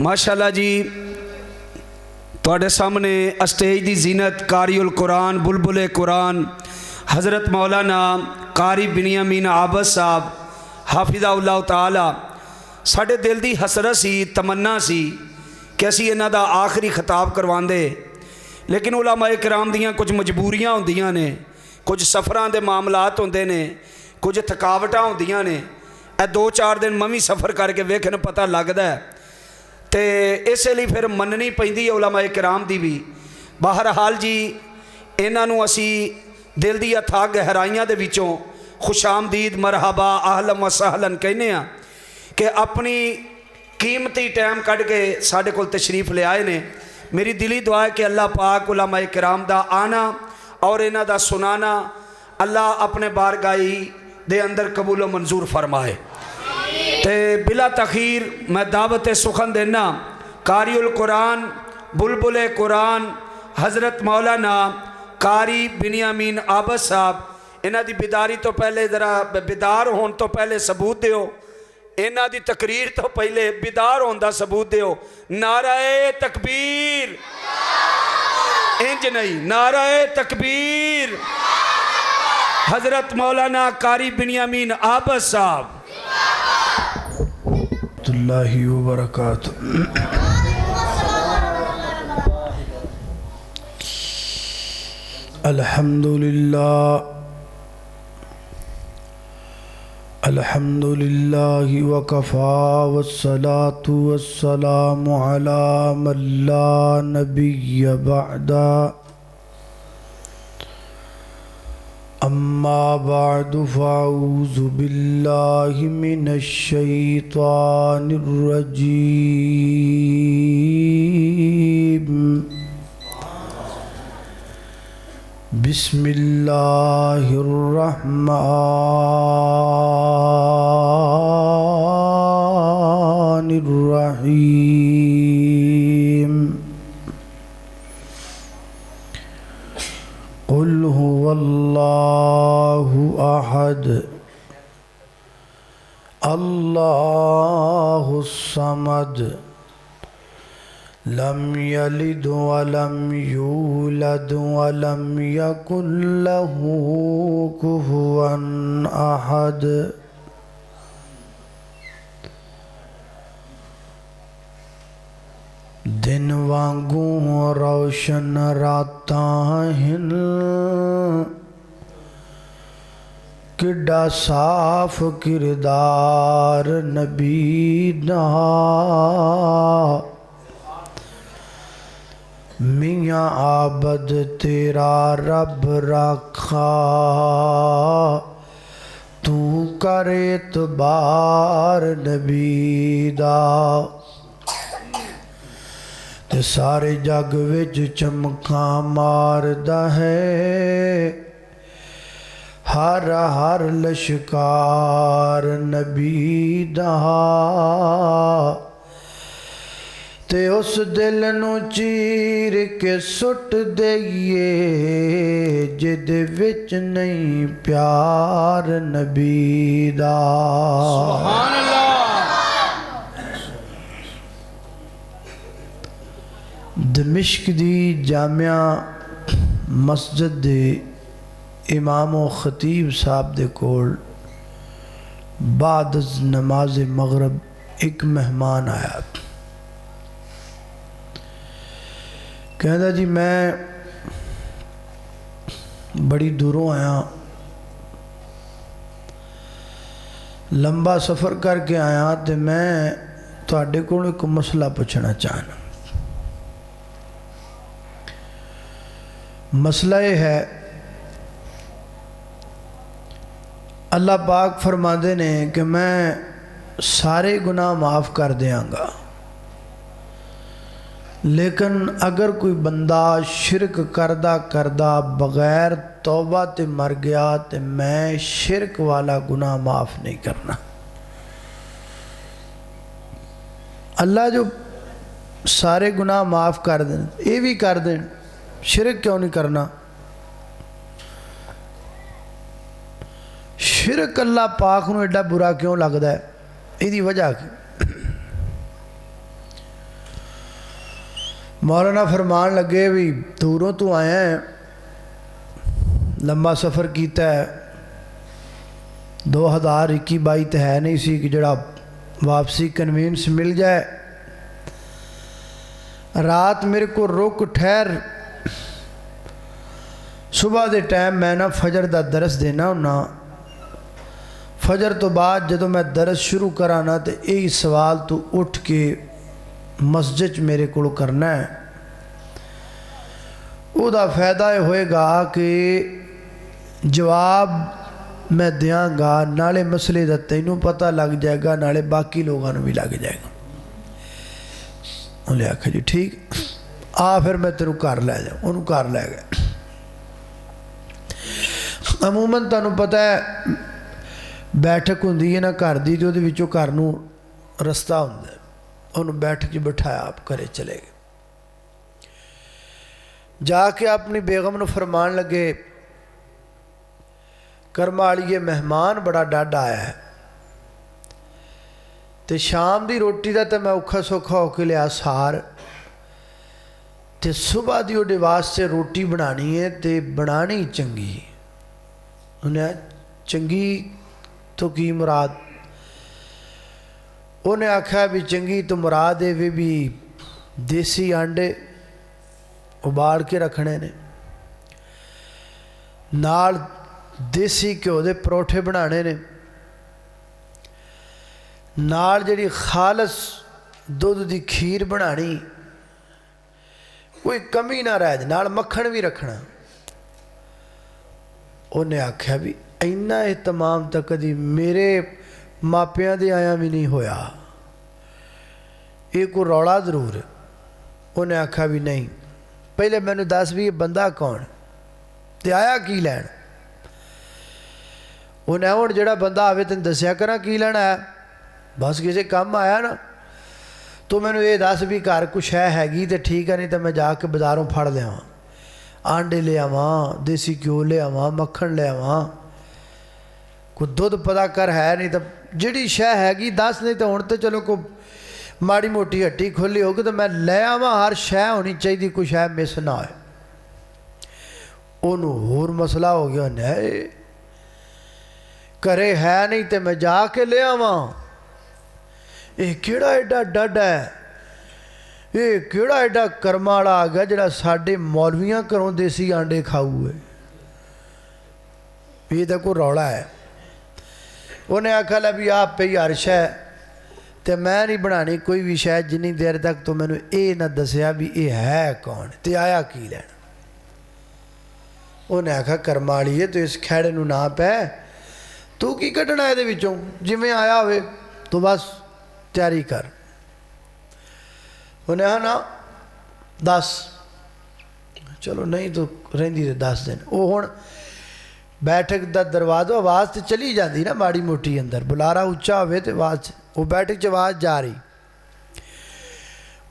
माशाअल्लाह जी, तुहाडे सामने स्टेज की जीनत कारिउल कुरान बुलबुले कुरान हज़रत मौलाना कारी बिनियामीन आबद साहब हाफिज़ाहुल्लाह ताला। साडे दिल की हसरत सी, तमन्ना सी कि असी इन्हां दा आखिरी खिताब करवांदे, लेकिन उलमाए किराम दियां कुछ मजबूरियां होंदियां ने, कुछ सफ़रां दे मामलात होंदे ने, कुछ थकावटां होंदियां ने। ए 2-4 दिन मैं भी सफ़र करके वेखन पता लगदा है, तो इसलिए फिर मननी पैंदी है उलमाए किराम दी भी। बहरहाल जी, इन्हां नूं असी दिल दी अथाह गहराइयां दे विचों खुशामदीद मरहबा आहलन व सहलन कहने आ कि अपनी कीमती टाइम कढ़ के साढ़े कोल तशरीफ ले आए ने। मेरी दिली दुआ है कि अल्लाह पाक उलमाए किराम दा आना और इन्हां दा सुनाना अल्लाह अपने बारगाही दे अंदर कबूल मंजूर फरमाए। ते बिला तखीर मैं दावत सुखन देना कारिउल कुरान बुलबुले कुरान हज़रत मौलाना कारी बिनियामीन आबद साहब। इन्हां दी बिदारी तो पहले जरा बिदार होने तो पहले सबूत दिओ, इन्हां दी तकरीर तो पहले बिदार होने दा सबूत दिओ। नाराए तकबीर, इंज नहीं, नाराए तकबीर। हज़रत मौलाना कारी बिनियामीन आबद साहब अल्लाहि व बरकातुहू। अल्हम्दुलिल्लाह अल्हम्दुलिल्लाहि व कफ़ा वस्सलातु वस्सलामु अला मन ला नबिय्य बअदा। अम्मा बअदु फ़अऊज़ु बिल्लाहि मिनश शैतानिर रजीम। बिस्मिल्लाहिर रहमानिर रहीम। कुल हुवल्लाहु अहद अल्लाहुस समद लम यलिद वलम यूलद वलम यकुल लहू कुफुवन अहद। दिन वांगू रोशन रातां हिन, किड्डा साफ किरदार नबी दा। मियाँ आबद तेरा रब रखा, तू कर एतबार नबी दा। ते सारे जग विच चमका मारदा है, हर हर लश्कार नबी दा। ते उस दिल नू चीर के सुट देइए जिदे विच नहीं प्यार नबी दा। सुभान अल्लाह। दमिश्क दी जामिया मस्जिद दे इमाम व खतीब साहब दे कोल बाद नमाज मगरब एक मेहमान आया। कहता जी मैं बड़ी दूरों आया, लंबा सफ़र करके आया, तो मैं तुहाडे कोल एक मसला पूछना चाहना। मसला यह है, अल्लाह पाक फरमाते ने कि मैं सारे गुनाह माफ़ कर देंगा, लेकिन अगर कोई बंदा शिरक करदा करदा बगैर तौबा ते मर गया तो मैं शिरक वाला गुनाह माफ़ नहीं करना। अल्लाह जो सारे गुनाह माफ़ कर दें, ये भी कर दें, शिरक क्यों नहीं करना? शिरक अल्लाह पाक नूं एडा बुरा क्यों लगता है? इसकी वजह की मौलाना फरमान लगे भी दूरों तो आया है, लंबा सफ़र किया है, 2021-22 तो है नहीं सी कि जड़ा वापसी कन्वीनस मिल जाए। रात मेरे को रुक ठहर, सुबह के टाइम मैं ना फजर का दरस देना हुन्ना। फजर तो बाद जदों मैं दरस शुरू करा ना तो यही सवाल तू उठ के मस्जिद मेरे को करना है। उसका फायदा यह होएगा कि जवाब मैं देंगा, नाले मसले का तैनू पता लग जाएगा, नाले बाकी लोगों भी लग जाएगा। उन्हें आखा जी ठीक आ, फिर मैं तेरू घर लै जा। उन्होंने घर लै गया। अमूमन तुहानू पता है बैठक होंदी है ना घर की, तो वो घर नू रस्ता होंदा, उन्होंने बैठक च बिठाया, आप घरे चले गए। जाके अपनी बेगम नू फरमान लगे, कर्मा वालीए मेहमान बड़ा डाढा आया है, तो शाम की रोटी का तो मैं औखा सौखा होके लिया सार, तो सुबह की उहदे वास्ते रोटी बनानी है, तो बनानी चंगी। उन्हें चंगी तो की मुराद? उन्हें आख्या भी चंगी तो मुराद है भी देसी आंडे उबाल के रखने ने, नाल देसी घ्यो के परौठे बनाने ने, नाल जिहड़ी खालस दुध की खीर बनानी, कोई कमी ना रह जाए, नाल मक्खन भी रखना। उन्हें आख्या भी इन्ना एहतमाम तो कदी मेरे मापियां दे आया भी नहीं होया, ये कोई रौला जरूर है। उन्हें आख्या भी नहीं, पहले मैनू दस भी ये बंदा कौन ते आया की लैन? उन्हें हुण जिहड़ा बंदा आवे तैनूं दस्सिया करा की लैण आया, बस किसी काम आया ना, तो मैनू ये दस भी घर कुछ हैगी तो ठीक है, नहीं तो मैं जाके बाजारों फड़ लिया, आंडे ले आवां, देसी घ्यो ले आवां, मक्खन ले आवां, कोई दुध पता कर है, नहीं तो जिहड़ी शै हैगी दस, नहीं तो हुण तो चलो को माड़ी मोटी हट्टी खुली होगी तो मैं ले आवां, हर शै होनी चाहिए, कोई शै मिस ना होए। उन्होंने होर मसला हो गया, नहीं घरे है नहीं तो मैं जाके ले आवां, ये किहड़ा एडा डड है, ये किहड़ा एडा कर्मा वाला आ गया जिहड़ा साडे मौलवियां घरों देसी आंडे खाऊ है, ये तो कोई रौला है। उन्हें आखा ला भी आप पे हर शै तो मैं नहीं बनानी कोई भी शै जिन्नी देर तक तो मैनू ये ना दसिया भी ये है कौन ते आया की लैन। उन्हें आखा कर्मा वाली है, तो इस खैड़े नू ना पै, तू की कढ़ना ये विचों, जिवें आया होवे तो बस तैयारी कर। उन्हें आखा ना 10, चलो नहीं तो रहिंदी ते 10 दिन। वो हुण बैठक का दरवाज़ा आवाज़ तो चली जाती ना माड़ी मोटी अंदर, बुलारा उच्चा होवे तो आवाज़, वो बैठक च आवाज़ जा रही।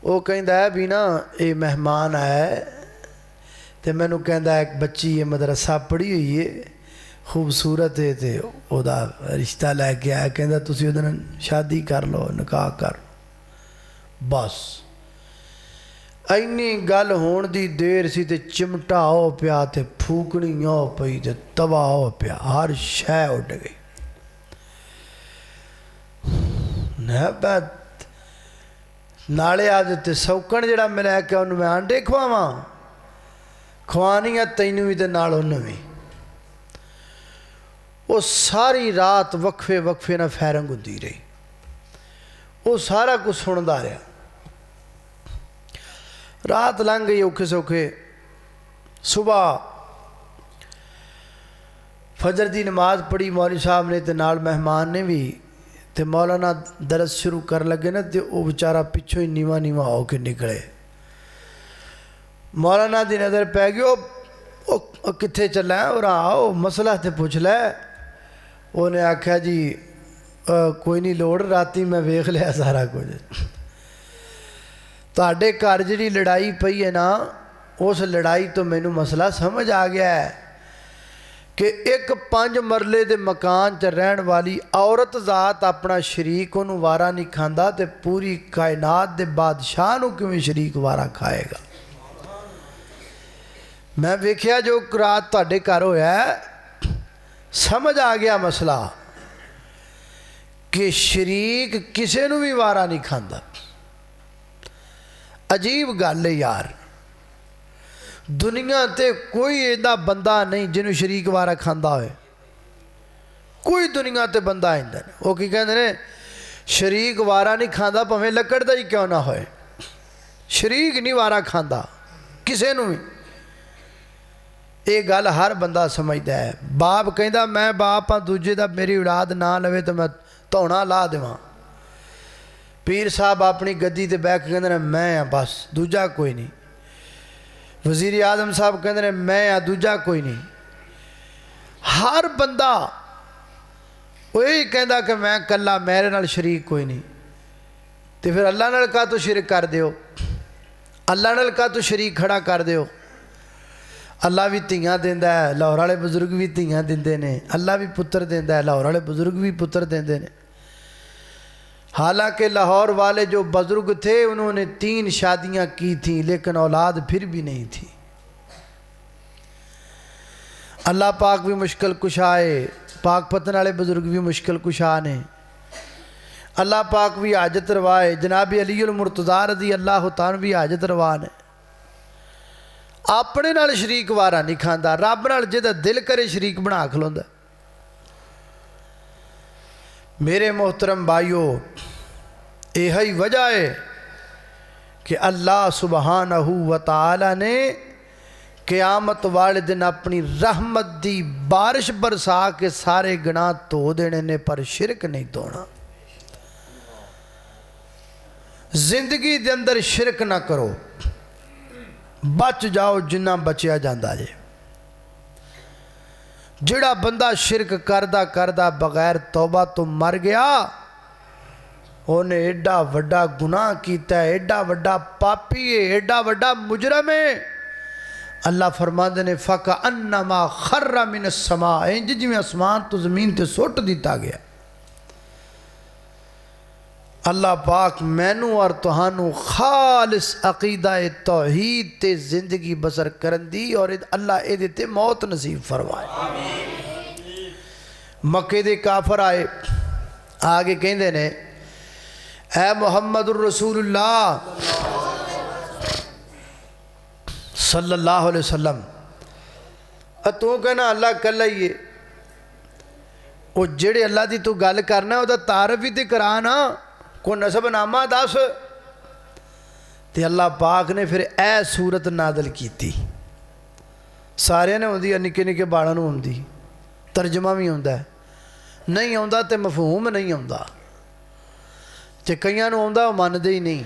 वो कहता है भी ना ये मेहमान आया तो मैनू कहता एक बच्ची है मदरसा पढ़ी हुई है, खूबसूरत है, तो ओदा रिश्ता लैके आया, कहता तुसीं ओहदे नाल शादी कर लो, निकाह कर लो। बस इन्नी गल होण दी देर सी ते चिमटा हो पिया, ते फूकनी हो पई, ते तवा हो पिया, हर शै उड गई। नाले आज ते सौकण जिहड़ा मिलिया कि उन्होंने मैं आंडे खवावां, खवानी आ तैनूं भी ते नाल उन्होंने भी। वो सारी रात वक्फे वक्फे नाल फैरंग होंदी रही, वो सारा कुछ सुनदा रहा। रात लंघ गई औखे सौखे, सुबह फजर की नमाज पढ़ी मौलवी साहब ने, तो नाल मेहमान ने भी, तो मौलाना दरस शुरू कर लगे ना, तो वह बेचारा पिछों ही नीवा नीवा होके निकले। मौलाना की नज़र पै गई, वो कित्थे चला है, और आओ मसला तो पुछ लै। उन्हें आख्या जी कोई नहीं लोड़, राती मैं वेख लिया सारा कुछ, तुहाडे घर जिहड़ी लड़ाई पई है ना, उस लड़ाई तो मैनू मसला समझ आ गया है कि एक 5 मरले दे मकान च रहन वाली औरत ज़ात अपना शरीक उन्होंने वारा नहीं खांदा ते पूरी कायनात दे बादशाह नूं किवें शरीक वारा खाएगा। मैं वेख्या जो रात तुहाडे घर होया समझ आ गया मसला कि शरीक किसी नूं भी वारा नहीं खांदा। अजीब गल है यार, दुनिया ते कोई ऐसा बंदा नहीं जिन्होंने शरीक वारा खांदा होए। कोई दुनिया ते बंदा आंदा नहीं वो की कहते ने शरीक वारा नहीं खांदा भावें लकड़ दा ही क्यों ना होए, शरीक नहीं वारा खांदा किसी नूं भी। ये गल हर बंदा समझदा है। बाप कहंदा मैं बाप हाँ दूजे दा मेरी औलाद ना लवे तो मैं धौना ला देवां। पीर साहब अपनी गद्दी ते बैठ के कहंदे ने मैं हाँ बस दूजा कोई नहीं। वज़ीर आज़म साहब कहते हैं मैं आ दूजा कोई नहीं। हर बंदा वही कहता कि मैं कला मेरे नाल शरीक कोई नहीं। तो फिर अल्लाह नाल का तो शिरक कर दियो, अल्लाह नाल का तो शरीक खड़ा कर दियो। अल्लाह भी धीयां देंदा है, लाहौर वाले बजुर्ग भी धीयां दिंदे ने। अल्लाह भी पुत्र देंदा है, लाहौर वाले बुजुर्ग भी पुत्र देंदे ने। हालांकि लाहौर वाले जो बुजुर्ग थे उन्होंने 3 शादियां की थी लेकिन औलाद फिर भी नहीं थी। अल्लाह पाक भी मुश्किल कुशा है, पाक पतन वाले बुजुर्ग भी मुश्किल कुशा ने। अल्लाह पाक भी हाजत रवा है। जनाब अली उल मुर्तज़ा रज़ी अल्लाह तआला भी हाजत रवा ने। अपने नाल शरीक वारा नहीं खांदा, रब नाल जिहदा दिल करे शरीक बना खलोंदा। मेरे मोहतरम भाइयों, यही वजह है कि अल्लाह सुबहानहू व तआला ने क़यामत वाले दिन अपनी रहमत दी बारिश बरसा के सारे गुनाह धो देने ने, पर शिरक नहीं धोना। जिंदगी दे अंदर शिरक ना करो, बच जाओ जिन्ना बचिया जांदा जे। जिहड़ा बंदा शिरक करदा करदा बगैर तौबा तो मर गया उन्हें एडा वड्डा गुनाह किया है, एडा वड्डा पापी है, एडा वड्डा मुजरम है। अल्लाह फरमाते ने फ़का अन्नमा खर्रा मिनस समा, इंज जिवें आसमान तो ज़मीन ते सुट दिता गया। अल्लाह पाक मैनू और तुहानू खालिस अकीदा तौहीद ते जिंदगी बसर करन दी और अल्लाह ए ते मौत नसीब फरमाए। मक्के दे काफर आए आगे कहंदे ने ऐ मुहम्मदुर रसूलुल्लाह सल्लल्लाहु अलैहि वसल्लम, तू कहना अल्लाह कल्ला ही है, वो जेड़े अल्लाह दी तू गल करना उसदा तारफ भी तो करा ना, को नसबनामा दस। तो अल्लाह पाक ने फिर ए सूरत नादल की। सारे ने आउंदी, निक्के निक्के बालों नूं आउंदी, तर्जमा भी आउंदा है, नहीं आउंदा तो मफहूम नहीं आउंदा। जे कईयां नूं आउंदा वो मनदे ही नहीं।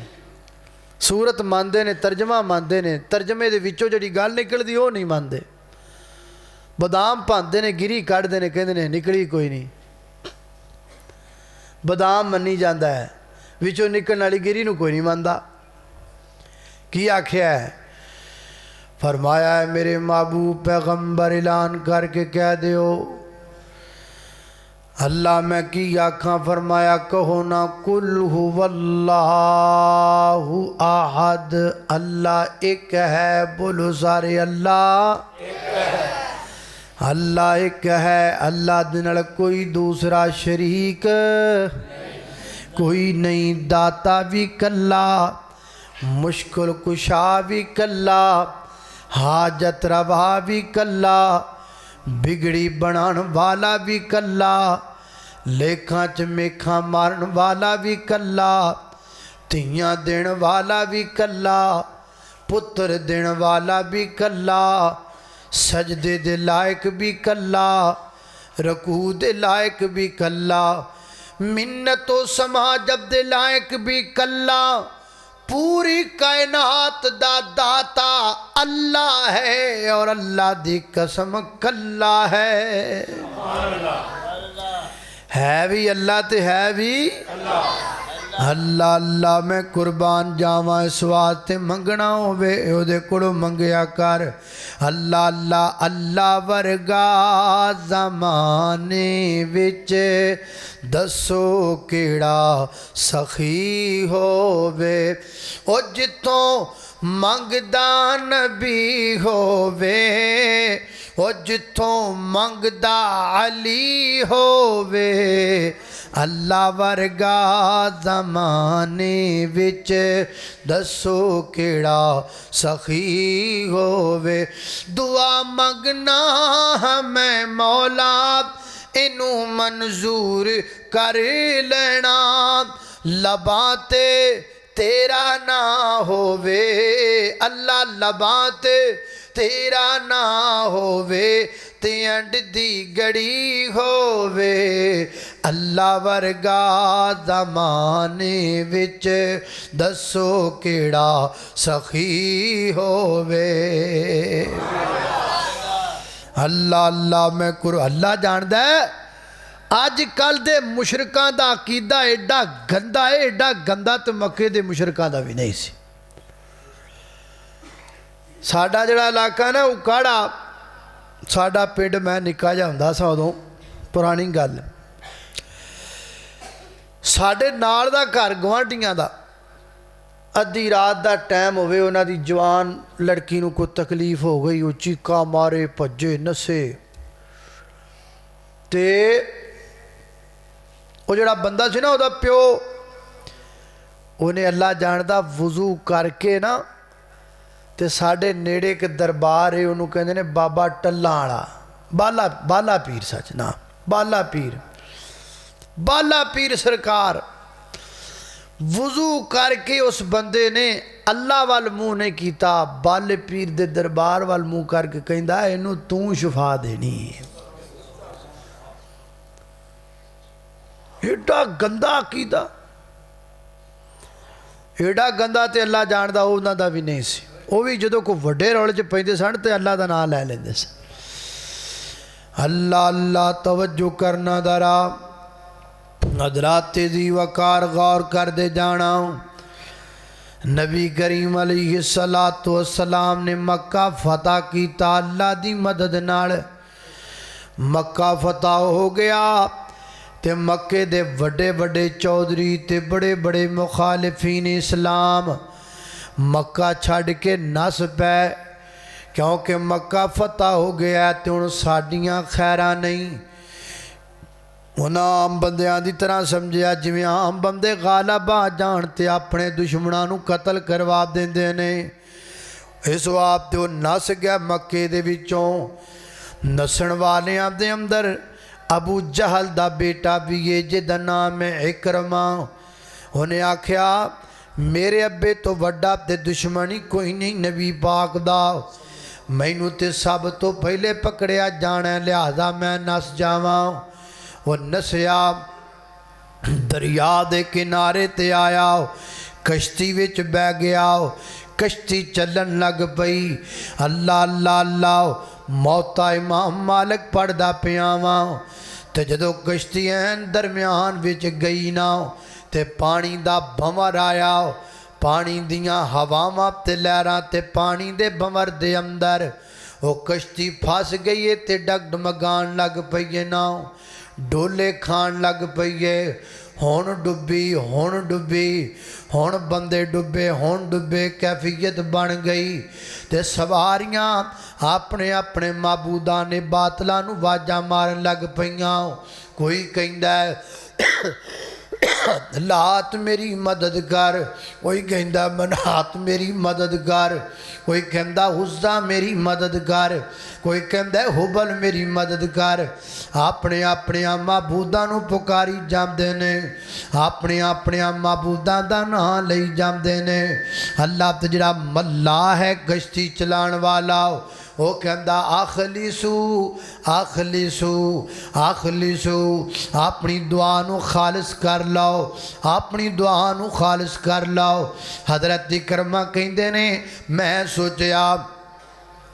सूरत मनदे ने, तर्जमा मनदे ने, तर्जमे दे विचों जिहड़ी गल निकलदी वो नहीं मनदे। बदाम भांदे ने, गिरी कढ़दे ने, कहंदे ने निकली कोई नहीं। बदाम मन्नी जाता है, विचों निकलने वाली गिरी नूं कोई नहीं मनदा। की आख्या है? फरमाया है मेरे महबूब पैगंबर ऐलान करके कह दियो अल्लाह मैं की आखा। फरमाया कहो ना कुल हुवल्लाहु अहद, अल्लाह एक है। बोलो सारे अल्लाह एक है। अल्लाह एक है, अल्लाह दे नाल कोई दूसरा शरीक कोई नहीं। दाता भी कल्ला, मुश्किल कुशा भी कल्ला, हाजत रवा भी कल्ला, बिगड़ी बनाने वाला भी कल्ला, लेखा च मेखा मारन वाला भी कल्ला, तियां देण वाला भी कल्ला, पुत्र देण वाला भी कल्ला, सजदे दे लायक भी कल्ला, रकू दे लायक भी कल्ला, मिन्नतो समाजब दे लायक भी कल्ला। पूरी कायनात दा दाता अल्लाह है और अल्लाह दी कसम कल्ला है भी अल्लाह ते है भी अल्लाह। अल्लाह अल्लाह मैं कुर्बान जावां इस वास्ते मंगना होवे ओदे कोलों मंगिया कर। अल्लाह अल्लाह अल्लाह वर्गा ज़माने विच दसो केड़ा सखी होवे ओ जिथों मंगदा नबी होवे ओ जिथों मंगदा अली होवे। अल्लाह वर्गा ज़माने विच दसो केड़ा सखी होवे। दुआ मंगना मैं मौला इनू मंजूर कर लेना लबाते तेरा ना होवे। अल्लाह लबाते तेरा ना होवे ते अंड दी गड़ी होवे। अल्लाह वर्गा ज़माने विच दसो केड़ा सखी होवे। अल्लाह अल्लाह मैं कुर अल्लाह जानदा है। अज कल दे मुशरकां दा अकीदा एडा गंदा है, एडा गंदा तो मक्के दे मुशरकां दा भी नहीं सी। साडा जिहड़ा इलाका ना उकाड़ा साडा पिंड मैं निक्का जिहा हुंदा सा उदों पुरानी गल साडे नाल दा घर गुआंढियां दा अद्धी रात दा टाइम होवे उन्हां दी जवान लड़की नूं कोई तकलीफ हो गई वो चीका मारे भज्जे नसे ते वो जिहड़ा बंदा सी ना उहदा प्यो उन्हें अल्लाह जानदा वज़ू करके ना ते साढ़े नेड़े एक दरबार है उन्होंने कहते ने बाबा टल्ला वाला बाला बाला पीर सच ना बाला पीर सरकार वज़ू करके उस बंदे ने अल्लाह वाल मुँह नहीं किया बाले पीर दे दरबार वाल मुँह करके कहंदा इनू तू शफा देनी। एडा गंदा अकीदा एडा गंदा ते अल्लाह जानदा उन्हां दा भी नहीं सी। वो भी जो कोई वड्डे रौले च पैंदे सन ते अल्लाह का नाम लै लेंदे सन। अल्लाह अल्लाह तवज्जो करना दरा हजराते दी वकार गौर कर दे जाना। नबी करीम अलैहिस्सलातु वस्सलाम ने मक्का फतह किया अल्लाह दी मदद नाल। मक्का फतह हो गया ते मक्के दे वड्डे वड्डे चौधरी ते बड़े बड़े मुखालिफीन इस्लाम मक्का छड़ के नस पै क्योंकि मक्का फतह हो गया तो हुण साडियां खैरां नहीं। उन्हां आम बंदियां दी तरह समझिया जिवें आम बंदे गालिब आ जाण ते अपने दुश्मनां नूं कतल करवा देंदे ने। इस वास्ते वो नस गया मक्के दे विचों। नसण वालियां दे अंदर अबू जहल दा बेटा भी है जिहदा नाम है इकरमा। उन्हें आख्या मेरे अब्बे तो वड्डा ते दुश्मन ही कोई नहीं नबी पाक दा। मैनू ते सब तो पहले पकड़िया जाना लिहाजा मैं नस जावां। वो नसिया दरिया दे किनारे ते आया कश्ती विच बह गया। कश्ती चलन लग पई। अल्लाह अल्लाह अल्लाह मौता इमाम मालिक पढ़दा पिया वां ते जदों कश्ती ऐन दरम्यान विच गई ना ते पानी दा भंवर आया। पानी दियां हवावां ते लहरां ते पानी दे भंवर दे अंदर वो कश्ती फस गई है ते डगडमगान लग पई है ना डोले खान लग पई है। हुण डुबी हुण डुबी हुण बंदे डुबे हुण डुबे कैफियत बन गई ते सवारियां अपने अपने माबूदा ने बातलां नूं वाजा मारन लग पईयां। कोई कहंदा लात मेरी मदद कर, कोई कहंदा मनात मेरी मदद कर, कोई कहंदा उज़्ज़ा मेरी मदद कर, कोई कहंदा हुबल मेरी मदद कर। अपने अपने माबूदां नूं पुकारी जांदे ने, अपने अपने माबूदां दा नाम लई जांदे ने। अल्लाह ते जिहड़ा मल्ला है कश्ती चलाण वाला वो कहंदा आखलिसू आखलिसू आखलिसू अपनी दुआ नूं खालिस कर लाओ, अपनी दुआ नूं खालिस कर लाओ। हज़रत इकरमा कहंदे ने मैं सोचिया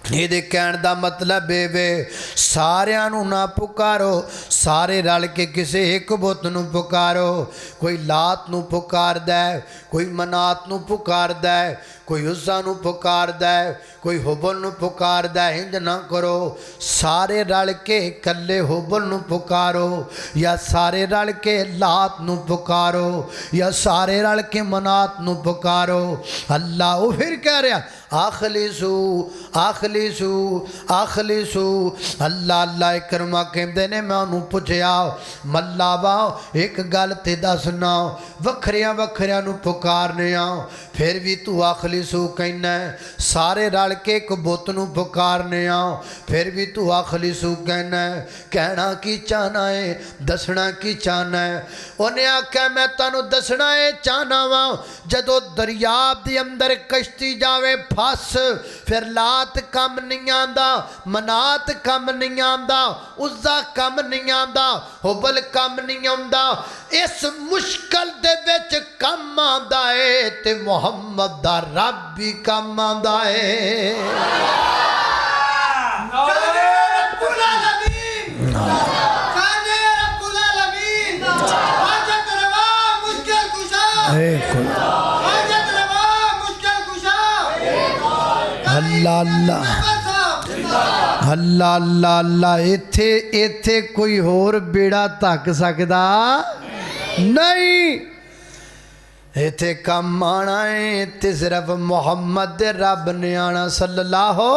ਇਹਦੇ ਕਹਿਣ ਦਾ ਮਤਲਬ ਇਹ ਵੇ ਸਾਰਿਆਂ ਨੂੰ ਨਾ ਪੁਕਾਰੋ, ਸਾਰੇ ਰਲ ਕੇ ਕਿਸੇ ਇੱਕ ਬੁੱਤ ਨੂੰ ਪੁਕਾਰੋ। ਕੋਈ ਲਾਤ ਨੂੰ ਪੁਕਾਰਦਾ ਹੈ, ਕੋਈ ਮਨਾਤ ਨੂੰ ਪੁਕਾਰਦਾ ਹੈ, ਕੋਈ ਉਜ਼ਾ ਨੂੰ ਪੁਕਾਰਦਾ ਹੈ, ਕੋਈ ਹੁਬਲ ਨੂੰ ਪੁਕਾਰਦਾ ਹੈ। ਇੰਜ ਨਾ ਕਰੋ, ਸਾਰੇ ਰਲ ਕੇ ਇਕੱਲੇ ਹੁਬਲ ਨੂੰ ਪੁਕਾਰੋ, ਜਾਂ ਸਾਰੇ ਰਲ ਕੇ ਲਾਤ ਨੂੰ ਪੁਕਾਰੋ, ਜਾਂ ਸਾਰੇ ਰਲ ਕੇ ਮਨਾਤ ਨੂੰ ਪੁਕਾਰੋ। ਅੱਲਾ ਉਹ ਫਿਰ ਕਹਿ ਰਿਹਾ आखलिसू आखलिसू आखलिसू। अल्लाह अल्लाह करमा कहते ने मैं उन्होंने पूछया मल्ला वाह एक गल ते दसना, वखरिया वखरिया पुकारने आ फिर भी तू आखलिसू कहना, सारे रल के एक बुत नूं पुकारने आ फिर भी तू आखलिसू कहना। कहना की चाहना है, दसना की चाहना है? उन्हें आख्या मैं तेनों दसना है चाहना वा जदों दरिया दे अंदर कश्ती जावे फस, फिर लात कम नहीं आंदा, मनात कम नहीं आंदा, उज़्ज़ा कम नहीं आंदा, हुबल कम नहीं आंदा। इस मुश्किल दे विच कम आंदा है ते मुहम्मद दा रब भी कम आंदा है। अल्लाह अल्लाह अल्लाह अल्लाह अल्लाह। इत्थे इत्थे कोई होर बेड़ा तक सकदा नहीं, इत्थे कम आना है ते सिर्फ मुहम्मद दे रब ने आना सल्लल्लाहु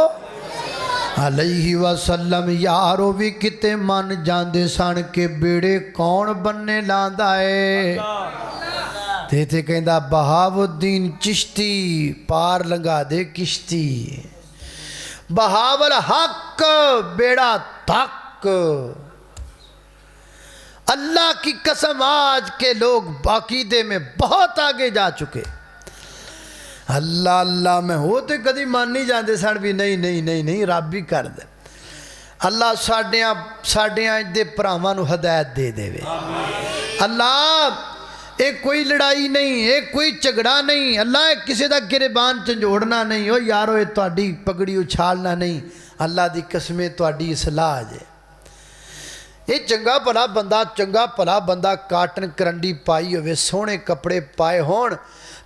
अलैहि वसल्लम। यारो भी किते मन जांदे सन के बेड़े कौन बनने लांदा है। ते इत्थे कहंदा बहावुद्दीन चिश्ती पार लंघा दे किश्ती, बहावल हक बेड़ा तक। अल्लाह की कसम आज के लोग अकीदे में बहुत आगे जा चुके। अल्लाह अल्लाह में हो तो कभी मान नहीं जाते सन भी नहीं नहीं नहीं नहीं रब भी कर दे। अल्लाह साडियां दे भरावां नूं हदायत दे देवे। अल्लाह ये कोई लड़ाई नहीं, ये कोई झगड़ा नहीं, अल्लाह किसी का गिरबान झंझोड़ना नहीं। ओ यारो ये तुहाडी पगड़ी उछालना नहीं, अल्लाह की कसमें तुहाडी इसलाह जे। ये चंगा भला बंदा काटन करंडी पाई होवे, सोहने कपड़े पाए होण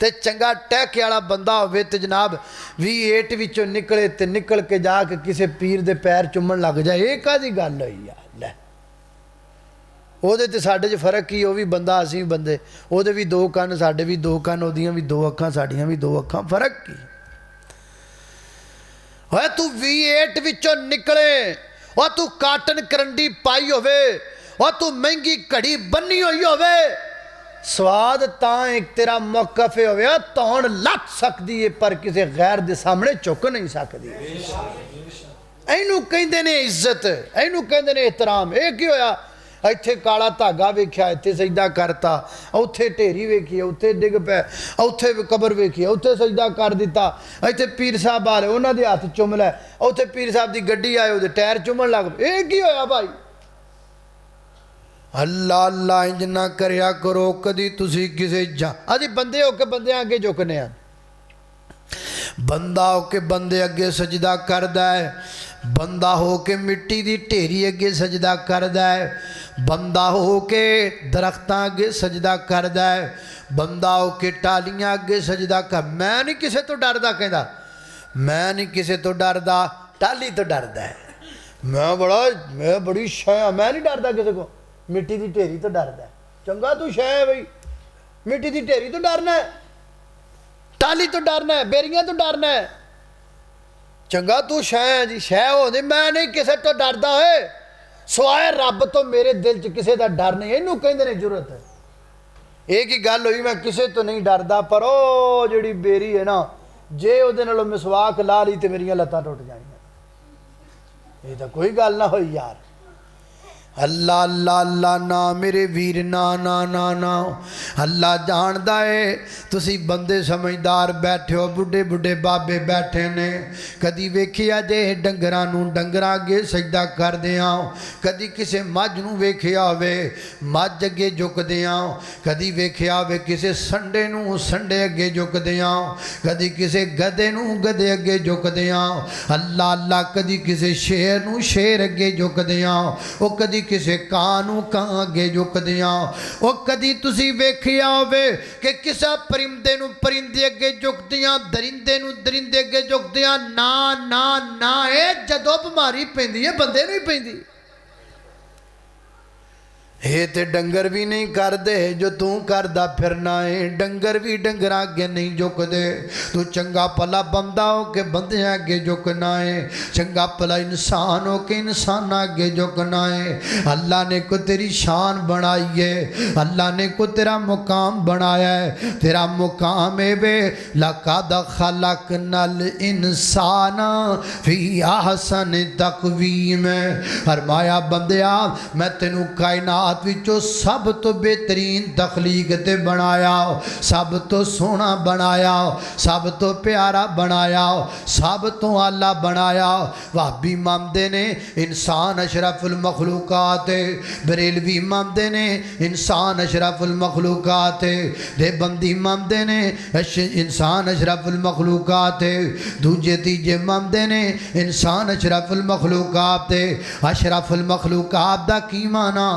ते चंगा टहके वाला बंदा होवे ते जनाब V8 विचों निकले ते निकल के जाके किसी पीर दे पैर चुम्मन लग जाए, ये कादी गल होई यार। लै ਉਹਦੇ ਤੇ ਸਾਡੇ 'ਚ ਫਰਕ ਕੀ, ਉਹ ਵੀ ਬੰਦਾ ਅਸੀਂ ਵੀ ਬੰਦੇ, ਉਹਦੇ ਵੀ ਦੋ ਕੰਨ ਸਾਡੇ ਵੀ ਦੋ ਕੰਨ, ਉਹਦੀਆਂ ਵੀ ਦੋ ਅੱਖਾਂ ਸਾਡੀਆਂ ਵੀ ਦੋ ਅੱਖਾਂ, ਫਰਕ ਕੀ ਹੋਇਆ। ਤੂੰ V8 ਵਿੱਚੋਂ ਨਿਕਲੇ, ਉਹ ਤੂੰ ਕਾਟਨ ਕਰੰਡੀ ਪਾਈ ਹੋਵੇ, ਉਹ ਤੂੰ ਮਹਿੰਗੀ ਘੜੀ ਬੰਨੀ ਹੋਈ ਹੋਵੇ, ਸਵਾਦ ਤਾਂ ਇੱਕ ਤੇਰਾ ਮੌਕਫ ਹੋਵੇ, ਧੌਣ ਲੱਥ ਸਕਦੀ ਹੈ ਪਰ ਕਿਸੇ ਗੈਰ ਦੇ ਸਾਹਮਣੇ ਝੁਕ ਨਹੀਂ ਸਕਦੀ। ਇਹਨੂੰ ਕਹਿੰਦੇ ਨੇ ਇੱਜ਼ਤ, ਇਹਨੂੰ ਕਹਿੰਦੇ ਨੇ ਇਹਤਰਾਮ। ਇਹ ਕੀ ਹੋਇਆ, ਇੱਥੇ ਕਾਲਾ ਧਾਗਾ ਵੇਖਿਆ ਇੱਥੇ ਸਜਦਾ ਕਰਤਾ, ਉੱਥੇ ਢੇਰੀ ਵੇਖੀ ਉੱਥੇ ਡਿੱਗ ਪਿਆ, ਉੱਥੇ ਕਬਰ ਵੇਖੀ ਉੱਥੇ ਸਜਦਾ ਕਰ ਦਿੱਤਾ, ਇੱਥੇ ਪੀਰ ਸਾਹਿਬ ਆਲੇ ਉਹਨਾਂ ਦੇ ਹੱਥ ਚੁੰਮ ਲੈ, ਉੱਥੇ ਪੀਰ ਸਾਹਿਬ ਦੀ ਗੱਡੀ ਆਏ ਉਹਦੇ ਟਾਇਰ ਚੁੰਮਣ ਲੱਗ ਪਏ। ਇਹ ਕੀ ਹੋਇਆ ਭਾਈ? ਅੱਲਾ ਅੱਲਾ ਇੰਜ ਨਾ ਕਰਿਆ ਕਰੋ ਕਦੀ ਤੁਸੀਂ ਕਿਸੇ ਅਸੀਂ ਬੰਦੇ ਹੋ ਕੇ ਬੰਦਿਆਂ ਅੱਗੇ ਝੁਕਨੇ ਆ। ਬੰਦਾ ਹੋ ਕੇ ਬੰਦੇ ਅੱਗੇ ਸਜਦਾ ਕਰਦਾ ਹੈ, बंदा हो के मिट्टी की ढेरी अगे सजदा करदा है, बंदा हो के दरख्तां अगे सजदा करदा है, बंदा हो के टालियां अगे सजदा कर। मैं नहीं किसी तो डरदा, कहता मैं नहीं किसी तो डरदा, टाली तो डरदा है। मैं बड़ी शय, मैं नहीं डरदा किसी को, मिट्टी की ढेरी तो डरदा है। चंगा तू शय है बई, मिट्टी की ढेरी तो डरना है, टाली तो डरना है, बेरियां तो डरना है। चंगा तू शह जी शह होती, मैं नहीं किसी तो डरदा है सवाए रब तो मेरे दिल च किसी का डर नहीं। इनू कहते ने जरूरत है। एक ही गल हुई, मैं किसी तो नहीं डरदा, पर ओ जिहड़ी बेरी है ना, जे उहदे नालों मिसवाक ला ली तो मेरियां लत्तां टुट जाणियां। ये तो कोई गल ना हुई यार। अल्लाह अल्लाह अल्लाह ना मेरे वीर ना ना ना ना अल्लाह जानदा है तुसी बंदे समझदार बैठे हो बुढ़े बुढ़े बाबे बैठे ने कदी वेखिया जे डंगरां नूं डंगरां अगे सजदा करदे आ कदी किसे मझ नूं वेखिया होवे मझ अगे झुकदे आ कदी वेखिया होवे किसे संडे नूं संडे अगे झुकदे आ कदी किसे गधे नूं गधे अगे झुकदे आ अल्लाह अल्लाह कदी किसे शेर नूं शेर अगे झुकदे आ ओ कदी किसे कां नूं कां अगे झुकदे आ ओ कदी तुसी वेखिया होवे कि किसा परिंदे नूं परिंदे अगे झुकदियां दरिंदे नूं दरिंदे अगे झुकदियां ना ना ना ए जदों बीमारी पैंदी है बंदे नूं ही पैंदी ये ते डंगर भी नहीं करदे जो तू करदा फिरना है डंगर भी डंगर अगे नहीं झुकदे तू चंगा भला बंदा हो के बंदे अगे झुकना है चंगा भला इंसान हो के इंसान अगे झुकना है अल्लाह ने को तेरी शान बनाई है अल्लाह ने को तेरा मुकाम बनाया है तेरा मुकाम है वे लक़द खलक़नल इंसाना फी अहसन तक़वीम फरमाया बंदिया मैं तेनू कायनात विचों सब तो बेहतरीन तखलीक ते बनाया सब तो सोहना बनाया सब तो प्यारा बनाया सब तो आला बनाया वाबी मानते ने इंसान अशरफुल मखलूकात बरेलवी मानते ने इंसान अशरफुल मखलूकात देवबंदी मानते ने इंसान अशरफुल मखलूकात दूजे तीजे मानते ने इंसान अशरफुल मखलूकात अशरफुल मखलूकात दा की माना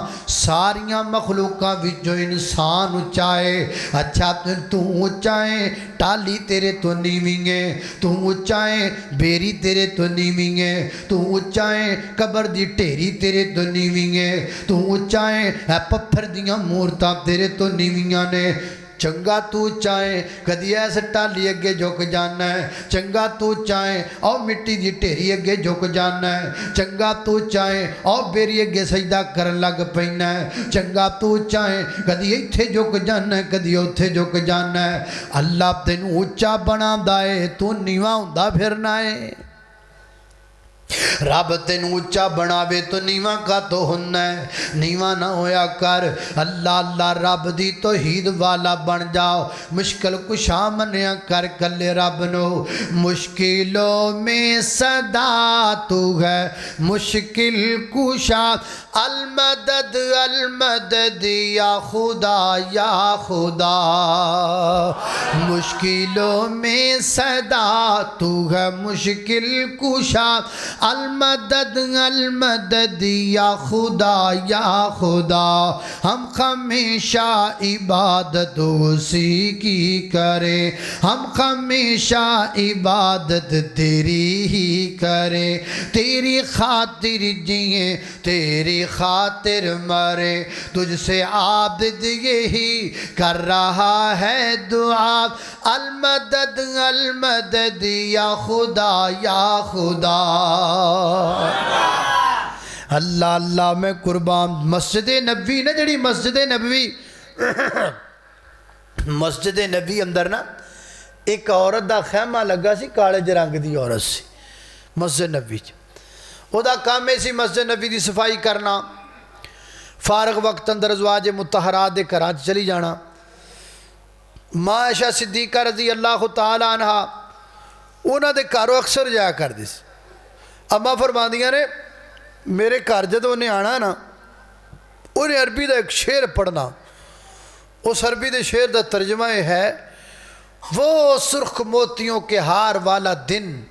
सारिया मखलूका विचों इंसान उच्चा है अच्छा तू उच्चा है टाली तेरे तो नीवी है तू उच्चा है बेरी तेरे तो नीवी है तू उच्चा है कबर दी ढेरी तेरे तो नीवी है तू उच्चा है पत्थर दियां मूर्तां तेरे तो नीवियां ने चंगा तू चाहे कदी ऐस टाली अगे झुक जाना है चंगा तू चाहे आओ मिट्टी की ढेरी अगे झुक जाना है चंगा तू चाहे आओ बेरी अगे सजदा करन लग पैना है चंगा तू चाहे कदी इत्थे झुक जाना है कदी उत्थे झुक जाना है अल्लाह तेनू उच्चा बनांदा है तू नीवा हुंदा फिरना है रब तेन उच्चा बनावे तो नीवा का तो होना है नीवा ना होया कर अल्लाह अल्लाह रब दी तौहीद वाला बन जाओ मुश्किल कुशा मनिया कर कले रब नो मुश्किलों में सदा तू है मुश्किल कुशा अलमदद या खुदा मुश्किलों में सदा तू है मुश्किल कुशा अलमदद या खुदा हम हमेशा इबादत उसी की करें हम हमेशा इबादत तेरी ही करें तेरी खातिर जिए तेरी खातिर मरे तुझसे आबिद यही कर रहा है दुआ अलमदद या खुदा अल्लाह अल्लाह मैं कुर्बान मस्जिद नबी ना जड़ी मस्जिद नबवी मस्जिद नबी अंदर ना एक औरत का खैमा लगा सी काले रंग की औरत सी मस्जिद नबी च ओदा काम है सी मस्जिद नबी की सफाई करना फारग वक्त अंदर अज़वाज मुतहरात के घर चली जाना माँ आयशा सिद्दीक़ा रज़ी अल्लाह तआला अन्हा उन्होंने घरों अक्सर जाया करती सी अम्मा फरमादियां ने मेरे घर जदों उन्हें आना ना उन्हें अरबी का एक शेर पढ़ना उस अरबी के शेर का तर्जमा यह है वो सुर्ख मोतियों के हार वाला दिन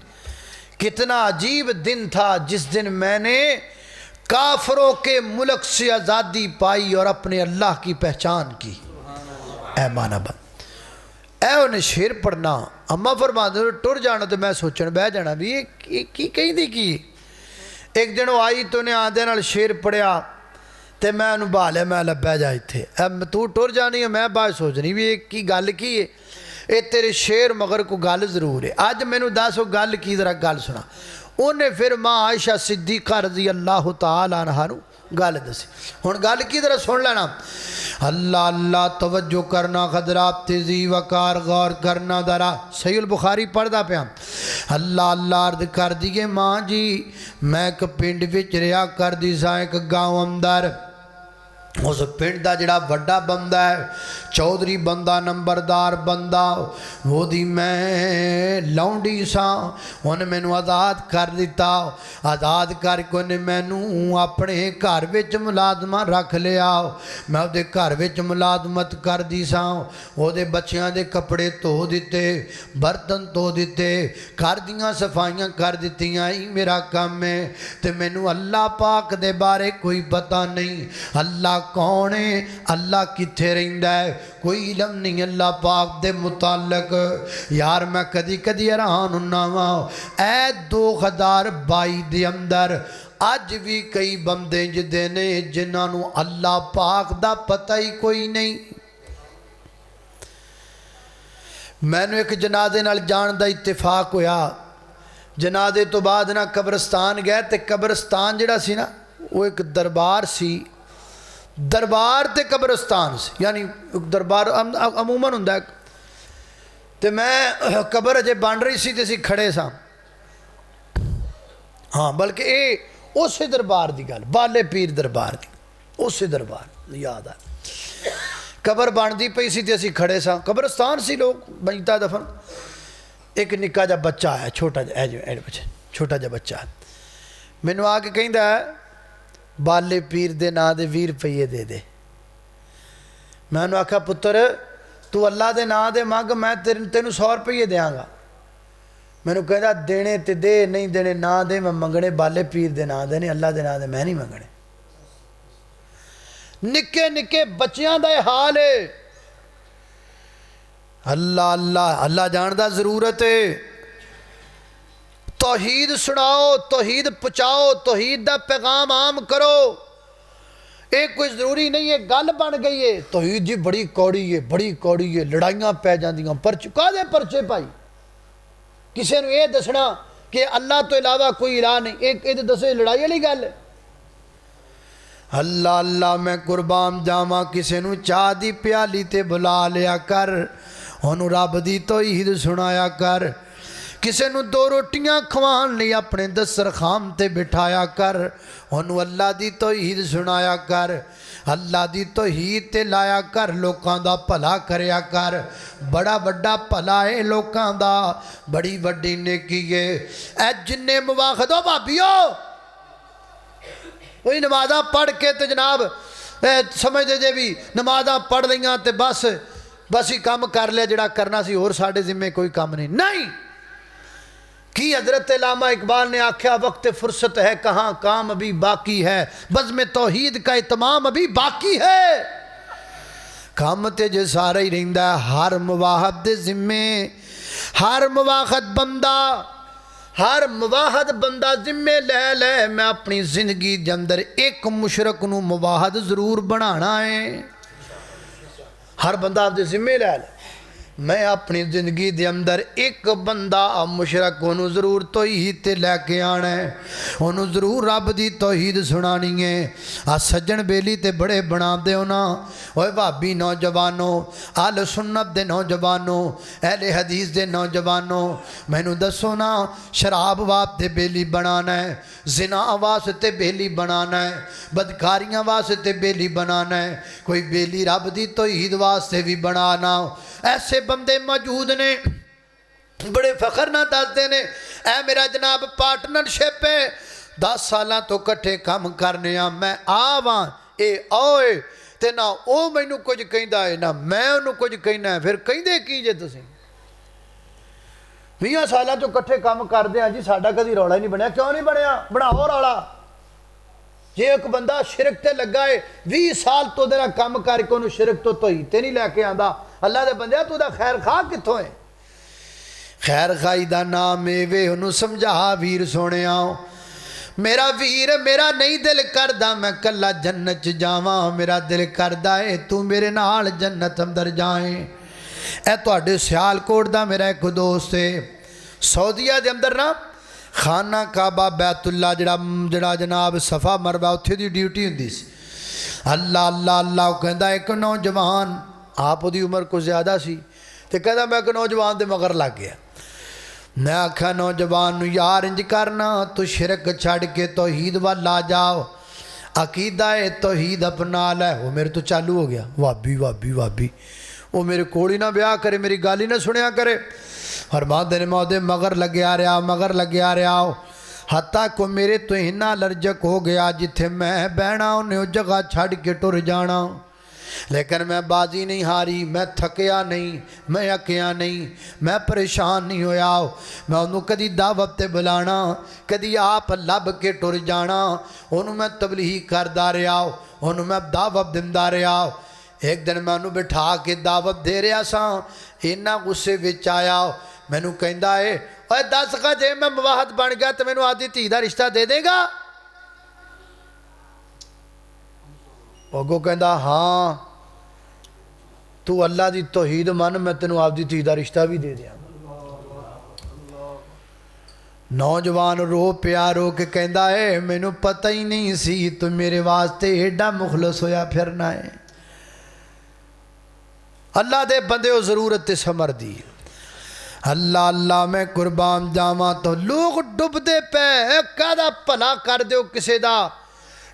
कितना अजीब दिन था जिस दिन मैंने काफरों के मुल्क से आज़ादी पाई और अपने अल्लाह की पहचान की ऐ माना बंद ऐ उन्हें शेर पढ़ना अम्मा फरमाते टुर जाना तो मैं सोचन बह जाना भी ये की कही की एक दिन वो आई तो उन्हें आंदे नाल शेर पढ़िया तो मैं उन्होंने बहा लिया मैं बह जा इत्थे तू टुर जानी है मैं बाद सोचनी भी ये की गल की है ये तेरे शेर मगर को गल जरूर है अज मैनू दस वो गल की जरा गल सुना उन्हें फिर माँ आयशा सिद्दीक़ा रज़ी अल्लाह तआला अन्हा नू गल दसी हुण गल की तरह सुन लेना अल्लाह अल्लाह तवज्जो करना खदरा तेजी वकार गौर करना दरा सही बुखारी पढ़दा पिया अल्लाह अल्लाह अर्द कर दिए माँ जी मैं एक पिंड विच रहा करदी सा एक गाँव अंदर उस पिंड का जिहड़ा वड्डा बंदा है चौधरी बंदा नंबरदार बंदा वोदी मैं लौंडी सा उन्हें मैनू आज़ाद कर दिता आज़ाद करके उन्हें मैनू अपने घर विच मुलाजमा रख लिया मैं उहदे घर विच मुलाजमत कर दी सा उहदे बच्चियां दे कपड़े धो दिते बर्तन धो दिते घर दियां सफाइयां कर दित्तियां ही मेरा काम है ते मैनू अल्लाह पाक दे बारे कोई पता नहीं अल्लाह कौन है अल्लाह कित्थे रहिंदा है कोई इलम नहीं अल्लाह पाक दे मुतालक यार मैं कदी कदी हैरान हुन्ना वा ऐ 2022 दे अंदर अज भी कई बंदे जिदे ने जिन्होंने अल्लाह पाक दा पता ही कोई नहीं। मैनू एक जनाजे नाल जान दा इत्तेफाक होया जनाजे तो बाद ना कब्रस्तान गए तो कब्रस्तान जिहड़ा सी ना वो एक दरबार सी दरबार ते कब्रस्तान से यानी दरबार अमूमन हुंदा है ते मैं कब्र अजे बन रही सी ते असीं खड़े सां हाँ बल्कि ये उस दरबार की गल बाले पीर दरबार की उस दरबार याद आ कब्र बनती पई सी ते असीं खड़े सां कब्रस्तान सी लोग बंजता दफन एक निक्का जा बच्चा आया छोटा जा छोटा जा बच्चा मैनू आके कहिंदा बाले पीर दे नां दे 20 रुपये दे दे मैं उन्होंने आख्या पुत्र तू अल्लाह दे नां दे मंग मैं तेनू 100 रुपये देंगा मैनू कहता देने ते दे नहीं देने ना दे मैं मंगने बाले पीर दे नां दे ने अल्लाह दे नां दे मैं नहीं मंगने निक्के निक्के बच्चियां दा हाल है अल्लाह अल्लाह अल्लाह जानदा जरूरत है तौहीद सुनाओ तौहीद पहुँचाओ तौहीद का पैगाम आम करो ये कोई जरूरी नहीं है गल बन गई है तौहीद जी बड़ी कौड़ी है लड़ाइयाँ पै जांदियां परच काहदे परचे भाई किसी ने यह दसना कि अल्लाह तो इलावा कोई इलाह नहीं एक दसो लड़ाई वाली गल अल्लाह अल्लाह मैं कुर्बान जावा किसी नू चाह दी प्याली ते बुला लिया कर उन्होंने रब दी तौहीद सुनाया कर किसी नू 2 रोटियां खवान लई अपने दस्तरखान ते बिठाया कर उन्होंने अल्लाह दी तौहीद सुनाया कर अल्लाह दी तौहीद ते लाया कर लोकां दा भला करया कर बड़ा वड्डा भला है लोकां दा बड़ी वड्डी नेकी है ऐ जिन्ने मुवाखदो भाभीओ कोई नमाज़ां पढ़ के ते जनाब समझदे जे भी नमाज़ां पढ़ लईआं ते बस ही काम कर लिया जिहड़ा करना सी होर साडे जिम्मे कोई काम नहीं कि हजरत अल्लामा इकबाल ने आख्या वक्त फुर्सत है कहाँ काम अभी बाकी है बज़्म तौहीद का इत्माम अभी बाकी है काम ते जे सारा ही रहिंदा हर मुवाहद दे जिम्मे हर मुवाहद बंदा जिम्मे ले मैं अपनी जिंदगी के अंदर एक मुशरक नू मुवाहद जरूर बनाना है हर बंदा आपके जिम्मे ले मैं अपनी जिंदगी के अंदर एक बंदा मुशरक उन्होंने जरूर तौहीद ते लैके आना है उन्होंने जरूर रब की तौहीद सुनानी है आ सज्जन बेली ते बड़े बनाते हो ना ओए भाभी नौजवानों अल सुन्नत दे नौजवानों अहले हदीस दे नौजवानों मैनू दसो ना शराब वास्ते बेली बनाना है जिना वास्ते बेली बनाना है बदकारियां वास्ते बेली बनाना है कोई बेली रब की तौहीद वास्ते भी बनाना ऐसे बंदे मौजूद ने बड़े फखर ना दसते ने ऐ मेरा जनाब पार्टनरशिप है 10 साल तो कट्ठे काम करने मैं आवां ए ओए ते ना ओ मैनू कुछ कहंदा है ना मैं उन्होंने कुछ कहना है फिर कहंदे की जे तुसीं 20 साल तो कट्ठे काम करते हैं जी साडा कदी रौला ही नहीं बनया क्यों नहीं बनया बनाओ रौला जे एक बंदा शिरक ते लगा है 20 साल तो दे काम करके उन्होंने शिरक तो तौहीद ते नहीं लैके आंदा अल्लाह दे बंदे तू खैर खा कितों है खैर खाई का नाम एवे उन्होंने समझा वीर सोने मेरा वीर मेरा नहीं दिल करदा मैं कला जन्नत च जावां मेरा दिल करदा है तू मेरे नाल जन्नत अंदर जाए ए तुहाडे सियालकोट दा मेरा एक दोस्त है सऊदीया दे अंदर ना खाना काबा बैतुल्ला जड़ा जनाब सफ़ा मरवा उत्थे दी ड्यूटी हुंदी सी अल्लाह अल्लाह अल्लाह कहंदा एक नौजवान आप उहदी उम्र कुछ ज़्यादा सी ते कहंदा मैं एक नौजवान दे मगर लग गया मैं आख्या नौजवान नूं यार इंज करना, तू शिरक छड़ के तौहीद वाल आ जाओ, अकीदा है तौहीद अपना लै। वो मेरे तो चालू हो गया, वाबी वाबी वाबी। वो मेरे कोल ही ना ब्याह करे, मेरी गल ही ना सुनिया करे। फरमाते ने मैं ਉਹਦੇ मगर लग्या रहा, मगर लग्या रहा, हत्ता को मेरे तो इन्ना अलर्जक हो गया, जिथे मैं बहना उन्हें उस जगह छड़ के टुर जाना। लेकिन मैं बाजी नहीं हारी, मैं थकिया नहीं, मैं अकिया नहीं, मैं परेशान नहीं होया। मैं उन्होंने कदी दावत ते बुलाना, कदी आप लभ के टुर जाना, उन्होंने मैं तबलीग करदा रहा, उन्होंने मैं दावत दिंदा रहा। एक दिन मैं उन्होंने बिठा के दावत दे रहा सा, इन्ना गुस्से विच आया, मैनू कहंदा है ओए दस का जे मैं मुवाहद बन गया तो मैनू आदी धी दा रिश्ता दे देगा? अगों कहंदा हाँ तू अल्लाह दी तौहीद मन, मैं तेनू आपदी धी दा रिश्ता भी दे दिया। नौजवान रो पिया, रो के कहंदा है मैनू पता ही नहीं सी तू मेरे वास्ते एडा मुखलस होया फिरना है। अल्लाह दे बंदे हो जरूरत ते समर दी, अल्लाह अल्लाह मैं कुर्बान जावा। तो लोग डुबदे पे कादा भला कर दो किसे दा,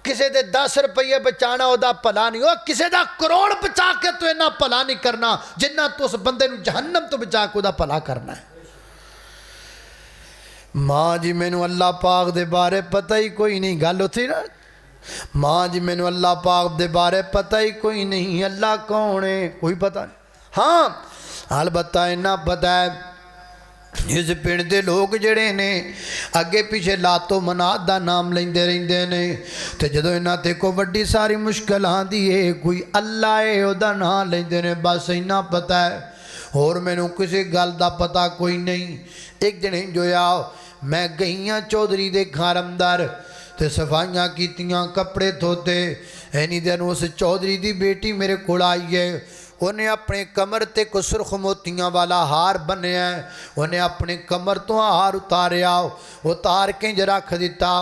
किसे दे 10 रुपये बचाना ओदा भला नहीं, किसे दा करोड़ बचा के तो इन्ना भला नहीं करना जिन्ना तो उस बंदे नू जहन्नम तो बचा के ओदा भला करना है। माँ जी मैनू अल्लाह पाक दे बारे पता ही कोई नहीं, गल उथी ना, माँ जी मैनू अल्लाह पाक दे बारे पता ही कोई नहीं, अल्लाह कौन है कोई पता नहीं। हाँ अलबत्ता इन्ना पता है इस पिंड दे लोग जड़े ने अगे पिछे लातो मनात दा नाम लेंदे रहिंदे ने, ते जदों इन्हां ते कोई वड्डी सारी मुश्किल आंदी है कोई अल्लाह है ओदा नाम लेंदे ने, बस इन्ना पता है, होर मैनू किसी गल दा पता कोई नहीं। एक दिन इंज होया मैं गई हाँ चौधरी दे घर अंदर ते सफाइयां कीतियां, कपड़े धोते, इन्नी दिन उस चौधरी दी बेटी मेरे कोल आई है, उन्हें अपने कमर ते को सुरख मोतियां वाला हार बनिया, उन्हें अपने कमर तो हार उतारिया, उतार के ज रख दिता,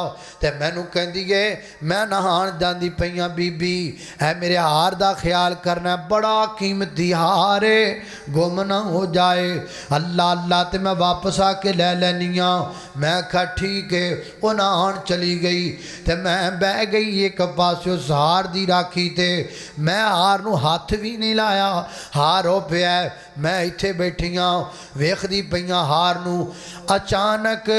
ते मैनू कहंदी है मैं नहान जांदी पईयां बीबी है मेरे हार दा ख्याल करना, बड़ा कीमती हार है गुम ना हो जाए। अल्लाह अल्लाह ते मैं वापस आके ले लैनी हाँ। मैं आखा ठीक है, वो नहान चली गई ते मैं बह गई एक पासे उस हार दी राखी ते, मैं हार नू हथ भी नहीं लाया, हार हो पिया, मैं इत्थे बैठी हाँ वेखदी पईयां हार नू। अचानक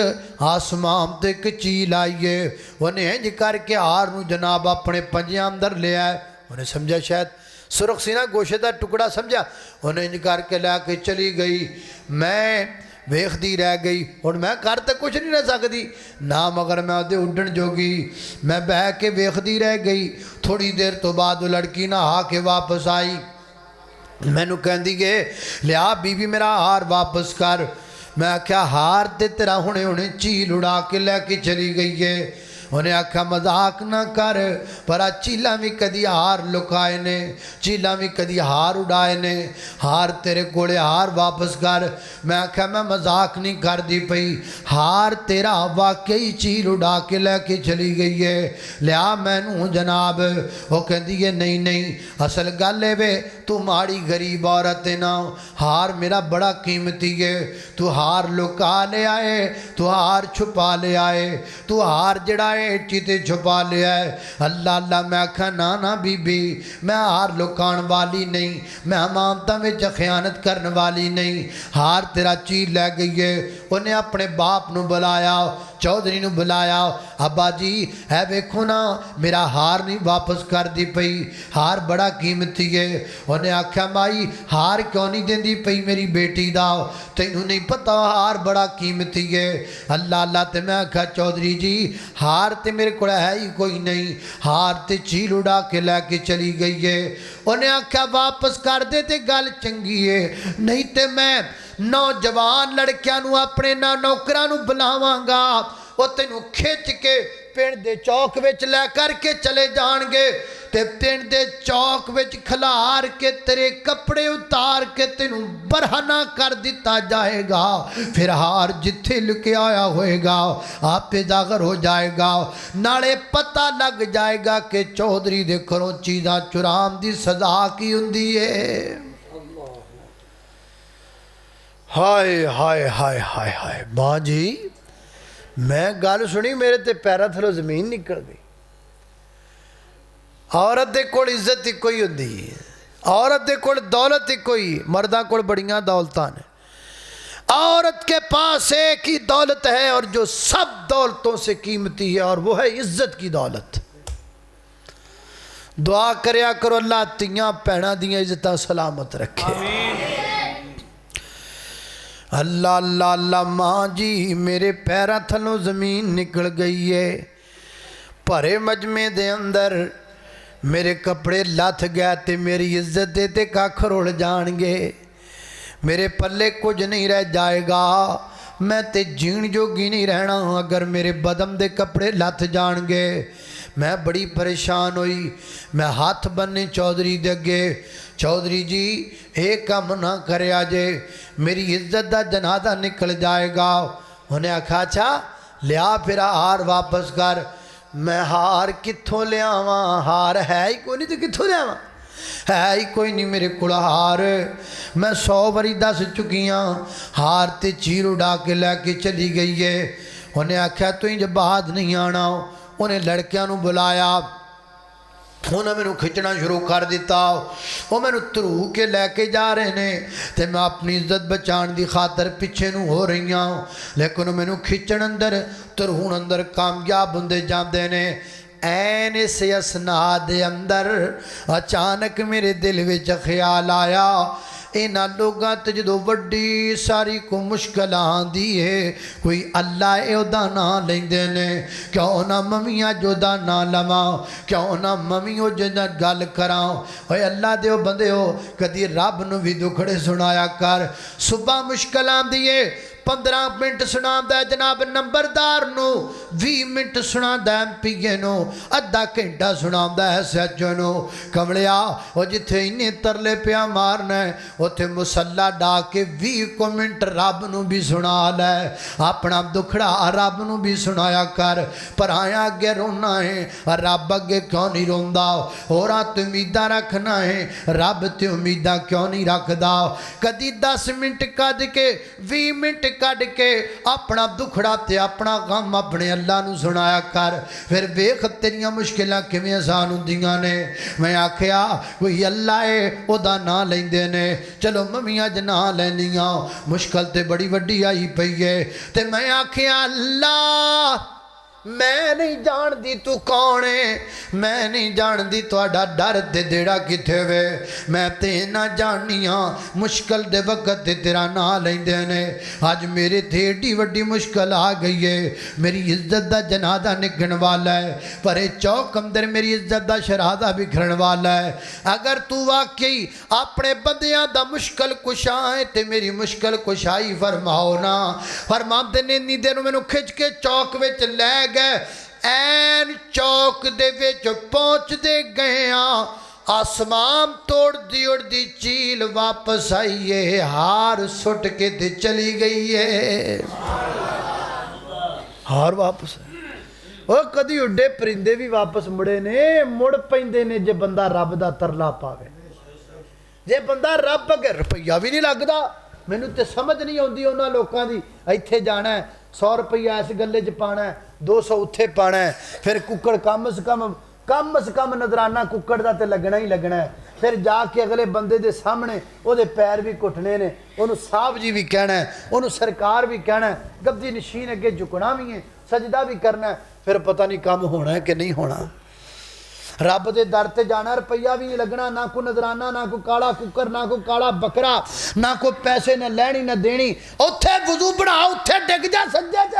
आसमान ते एक चील आई है, उन्हें इंज करके हार नू जनाब अपने पंजियां अंदर लिया, उन्हें समझा शायद सुरख सी ना गोशे का टुकड़ा समझा, उन्हें इंज करके लैके चली गई। मैं वेखदी रह गई, हुण मैं कर तो कुछ नहीं रह सकती ना, मगर मैं उहदे उड्डण जोगी, मैं बह के वेखदी रह गई। थोड़ी देर तो बाद वो लड़की नहा के वापस आई, मैनू कहंदी है लिया बीबी मेरा हार वापस कर। मैं आख्या हार ते तेरा हुणे हुणे झील उड़ा के लैके चली गई है। उन्हें आख्या मजाक ना कर, पर झीलों भी कदी हार लुकाए ने, झीलों भी कदी हार उड़ाए ने, हार तेरे कोले हार वापस कर। मैं आख्या मैं मजाक नहीं करती पई, हार तेरा वाकई झील उड़ा के लैके चली गई है, लिया मैनू जनाब। वो कहती है नहीं नहीं असल गल है वे तू माड़ी गरीब औरत है ना, हार मेरा बड़ा कीमती है, तू हार लुका ले आए, तू हार छुपा ले आए, तू हार जड़ा चिते छुपा लिया है। अल्लाह अल्लाह मैं आखा ना ना बीबी मैं हार लुकाण वाली नहीं, मैं अमानतां विच खयानत करने वाली नहीं, हार तेरा चीज लै गई है। उन्हें अपने बाप नू बुलाया, चौधरी नू बुलाया, अब्बा जी है वेखो ना मेरा हार नहीं वापस कर दी पई, हार बड़ा कीमती है। उन्हें आख्या माई हार क्यों नहीं देंदी पई मेरी बेटी दा, तैनू नहीं पता हार बड़ा कीमती है। अल्लाह अल्लाह ते मैं आख्या चौधरी जी हार ते मेरे को है ही कोई नहीं, हार ते झील उड़ा के लैके चली गई है। उन्हें आख्या वापस कर दे ते गल चंगी है, नहीं ते मैं नौजवान लड़कियां नू अपने ना नौकरां नू बुलावांगा, वो तेनू खिंच के पिंड दे चौक विच लै करके चले जाणगे, ते पिंड दे चौक विच खलार के तेरे कपड़े उतार के तेनू बरहना कर दिता जाएगा। फिर हार जिथे लुकिया होया होएगा आपे जागर हो जाएगा, नाले पता लग जाएगा कि चौधरी दे घरों चीज़ां चुरान दी सजा की हुंदी है। हाय हाय हाय हाय हाय मां जी मैं गल सुनी मेरे ते पैरों थलों जमीन निकल गई। औरत दे कोल इज्जत इक्को ही होंदी है, औरत दे कोल दौलत इक्को ही, मर्दां कोल बड़ियां दौलतां ने। औरत के पास एक ही दौलत है और जो सब दौलतों से कीमती है, और वो है इज्जत की दौलत। दुआ करया करो अल्लाह तियां भैणां दियां इज्जतां सलामत रखे। अल्लाह अल्लाह अल्लाह मां जी मेरे पैरों थलों जमीन निकल गई है। भरे मजमे दे अंदर मेरे कपड़े लथ गए ते मेरी इज्जत दे ते कख रुल जाणगे, मेरे पल्ले कुछ नहीं रह जाएगा, मैं ते जीण जोगी नहीं रहना अगर मेरे बदन दे कपड़े लथ जाणगे। मैं बड़ी परेशान हुई, मैं हाथ बन्ने चौधरी दे अगे, चौधरी जी एक काम ना करया जे मेरी इज्जत दा जनाजा निकल जाएगा। उन्हें आखा अच्छा लिया फिर हार वापस कर। मैं हार कित्थों लियावां, हार है ही कोई नहीं तो कित्थों लियावां, है ही कोई नहीं मेरे को हार। मैं 100 बारी दस चुकी हाँ, हार ते चीर उड़ा के लैके चली गई है। उन्हें आख्या तुझ बाद नहीं आना। उन्हें लड़कियां नूं बुलाया, उन्हें मैनू खिंचना शुरू कर दिता, वो मैनू धरू के लैके जा रहे ने ते मैं अपनी इज्जत बचाने की खातर पिछे नूं हो रही हाँ, लेकिन मैनू खिंचण अंदर धरूण अंदर कामयाब होंदे जांदे ने। ऐन इस असना दे अंदर अचानक मेरे दिल विच ख्याल आया, इन्हां लोगां ते जदों वड्डी सारी को मुश्किल आंदी है कोई अल्लाह ओदा नां लैंदे ने, क्यों ना मम्मियां जोदा नां लवां, क्यों ना मम्मी ओ जिन्ना गल करां। ओए अल्लाह दे बंदे हो कदी रब नूं भी दुखड़े सुनाया कर। सुबह मुश्किल आंदी है 15 मिनट सुनांदा जनाब नंबरदार नूं, 20 मिनट सुनांदा MPA नूं, अद्धा घंटा सुनांदा SHO नूं। कमलिया ओ जिथे इन्ने तरले पिया मारना उत्थे मुसल्ला डा के 20 मिनट रब नूं भी सुना लै, अपना दुखड़ा रब नूं भी सुनाया कर। पर आया अगे रोना है, रब अगे क्यों नहीं रोंदा? होरां ते उम्मीदां रखना है, रब ते उम्मीदां क्यों नहीं रखदा? कदी 10 मिनट कढ के 20 मिनट कढ़ के अपना दुखड़ा ते अपना गम अपने अल्लाह नूं सुनाया कर। फिर वेख तेरियां मुश्किलां किवें आसान हुंदियां ने। मैं आखिया कोई अल्लाह है ओदा नां लैंदे ने, चलो मम्मियां ज नां लैंदियां, मुश्किल ते बड़ी वड्डी आई पई है। ते मैं आखिया अल्लाह मैं नहीं जानती तू कौन है, मैं नहीं जानती तुहाडा डर ते देड़ा किथे वे, मैं ते ना जाननी हाँ मुश्किल दे वक्त ते तेरा नां लैंदे ने। अज मेरे ते एडी वड्डी मुश्किल आ गई है, मेरी इज्जत दा जनाजा निकलण वाला है, पर ए चौक अंदर मेरी इज्जत दा शराधा बिखरन वाला है। अगर तू वाकई अपने बंदियां दा मुश्किल कुशा है ते मेरी मुश्किल कुशाई फरमाओ ना। फरमाते ने इन्नी देर मैनू खिंच के चौक विच लै ऐन चौक दे विच पहुंचते गए आसमान तोड़ती उड़ती चील वापस आई है, हार सुट के ते चली गई है। हार वापस ओ कदी उड्डे परिंदे भी वापस मुड़े ने, मुड़ पैंदे ने जे बंदा रब दा तरला पावे। जे बंदा रब अगे रुपया भी नहीं लगदा, मैनू तो समझ नहीं आती उन्होंने लोगों की। इत्थे जाना है 100 रुपया इस गले च पाना है, 200 उत्थे पाना है, फिर कुक्कड़ कम से कम नजराना कुक्कड़ का तो लगना ही लगना है। फिर जाके अगले बंदे दे सामने ओदे पैर भी घुटने ने, उन्होंने साहब जी भी कहना है, उन्होंने सरकार भी कहना है, गद्दी नशीन अगे झुकना भी है, सजदा भी करना है। फिर पता नहीं काम होना है कि नहीं होना। रब के दर से जाना, रुपया भी नहीं लगना, ना कोई नजराना, ना कोई काला कुकर, ना कोई काला बकरा, ना कोई पैसे न लैनी न देनी। उत्थे वुजू बना, उत्थे डिग जा सज्जे च।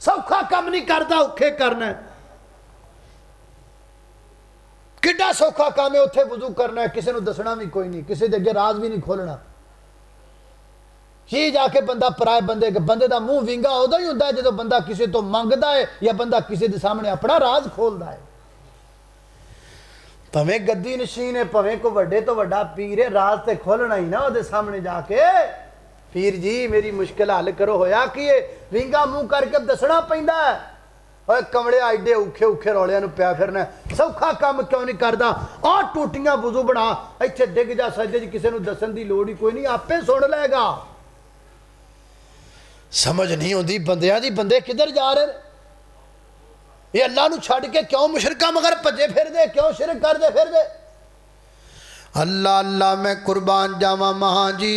सौखा काम नहीं करता, औखे करना। किड्डा सौखा काम है उत्थे वुजू करना है, किसी को दसना भी कोई नहीं, किसी के अगे राज भी नहीं खोलना। ये जाके बंदा पराए बंदे का मुंह विंगा उदों ही होंदा जो बंदा किसी तो मंगदा है या बंदा किसी के सामने अपना राज खोलता है। भावें गद्दी नशीन है, भावें को वड्डे तो वड्डा पीर है, राज तो खोलना ही ना उहदे सामने जाके। पीर जी मेरी मुश्किल हल करो, होया कि विंगा मुंह करके दसना पैंदा है। ओए कमले एडे औखे औखे रौलियां नूं पिया फिरना सौखा काम क्यों नहीं करदा आ टूटियां वुजू बना इत्थे डिग जा सजदे च किसी नूं दस्सण दी लोड़ ही कोई नहीं आपे सुन लेगा समझ नहीं आती बंदियां दी बंदे किधर जा रहे ये अल्लाह नूं छड्ड के क्यों मुशरका मगर भजे फिरदे क्यों शिरक करदे फिरदे अल्लाह अल्लाह मैं कुर्बान जावा महा जी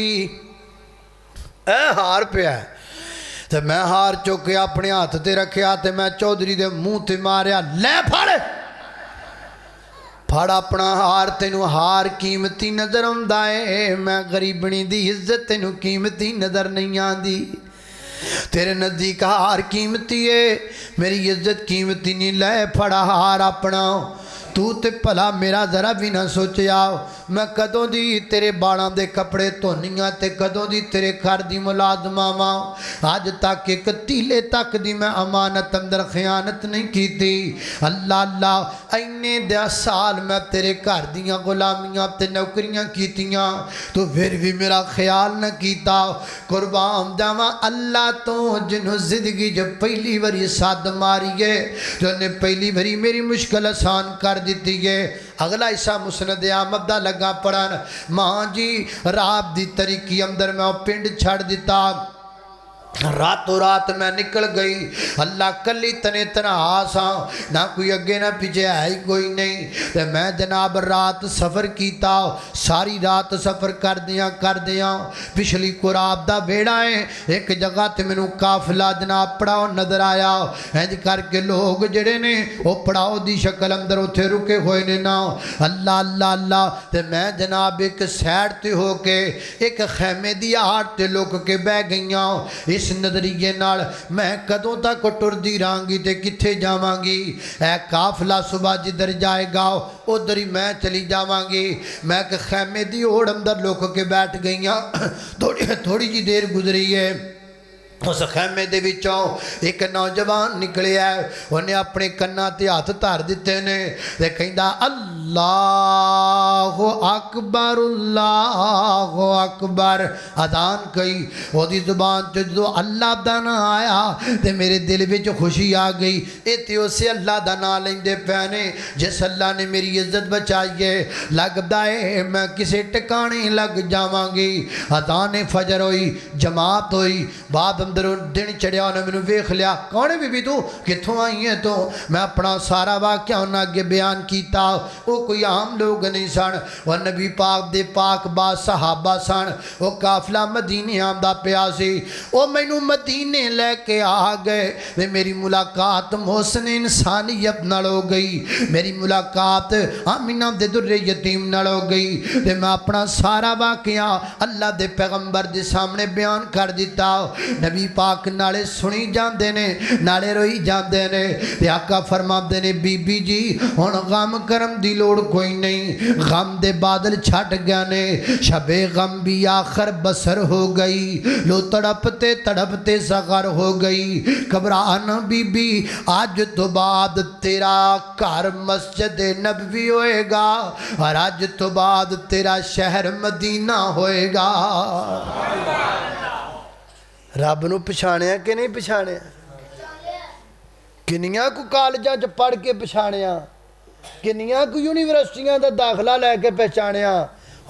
ए हार पिया ते मैं हार चुक के अपने हाथ ते रखिया ते मैं चौधरी दे मुंह ते मारिया ले फड़ फड़ अपना हार तेनू हार कीमती नजर आउंदा है मैं गरीबनी दी इज्जत तेनू कीमती नजर नहीं आंदी तेरे नज़दीक हार कीमती है मेरी इज्जत कीमती नहीं ले फड़ा हार अपना तू ते भला मेरा जरा भी ना सोचिया मैं कदों दी तेरे बालों दे कपड़े धोनिया ते कदों दी तेरे घर दी मुलाजमा वा अज तक एक तीले तक दी मैं अमानत अंदर खयानत नहीं की थी अल्लाह अल्लाह इन्ने दस साल मैं तेरे घर दियां गुलामियां ते नौकरियां कीतियां तू फिर भी मेरा ख्याल न कीता कुर्बान जावा अल्लाह तो जिन्हों जिंदगी जब पहली बारी सद मारी है तो उन्हें पहली बारी मेरी मुश्किल आसान कर दी है अगला हिस्सा मुसनद अहमद दा लगा पढ़न मां जी रात दी तरीकी अंदर मैं पिंड छड़ दिता रातों रात मैं निकल गई अल्लाह कली तने तनहा सा ना कोई अगे ना पीछे है ही कोई नहीं ते मैं जनाब रात सफ़र किया सारी रात सफ़र कर दिया पिछली कुराब दा बेड़ा है एक जगह ते मैनू काफिला जनाब पड़ाओ नजर आया इंज करके लोग जड़े ने वो पड़ाओ दी शक्ल अंदर उत्थे रुके हुए ने ना अल्लाह अल्लाह अल्लाह ते मैं जनाब एक सैड ते होके एक खैमे दी आड़ ते लुक के बह गई इस नजरिए नाल मैं कदों तक टुरदी रहांगी ते किथे जावांगी ऐ काफिला सुबह जिधर जाएगा उधर ही मैं चली जावांगी मैं एक खैमे दी ओड़ अंदर लुक के बैठ गई थोड़ी जी देर गुजरी है उस खैमे दे विचों एक नौजवान निकलिया उन्हें अपने कन्ना ते हाथ धर दिते ने ते कहंदा अल्लाह अकबर अदान कही ओदी जुबान च जो अल्लाह दा नाम आया ते मेरे दिल विच खुशी आ गई ये तो उस अल्लाह दा नाम लेंदे पे ने जिस अल्लाह ने मेरी इज्जत बचाई है लगदा है मैं किसी टिकाने लग जावांगी अदान फजर हुई जमात हुई बाद अंदरों दिन चढ़िया उन्हें मैनू वेख लिया कौन है बीबी तू कितों आई है तू मैं अपना सारा वाक्या उन्हें अगे बयान किया वो कोई आम लोग नहीं सन वह नबी पाक दे पाक बाद सहाबा सन वो काफिला मदीने आंदा पिया सी वो मैनू मदीने लैके आ गए वे मेरी मुलाकात मोहसिन इंसानियत नाल हो गई मेरी मुलाकात आमिना दे दुर्रे यतीम नाल हो गई ते मैं अपना सारा वाकया अल्लाह दे पैगंबर दे सामने बयान कर दिता नबी पाक नाले सुनी जाते ने नाले रोई जाते ने ते आका फरमाते ने बीबी जी हुण गम करम दी लोड़ कोई नहीं गम दे बादल छट गया ने शबे गम भी आखर बसर हो गई लो तड़पते सगर हो गई घबरा ना बीबी अज तो बाद तेरा घर मस्जिद नबवी होएगा और अज तो बाद तेरा शहर मदीना होएगा रब नूं पछाणिया कि नहीं पछाणिया किन्नियां को कॉलेजां च पढ़ के पछाणिया किन्नियां को यूनीवर्सिटियां दा दाखला लैके पहचानिया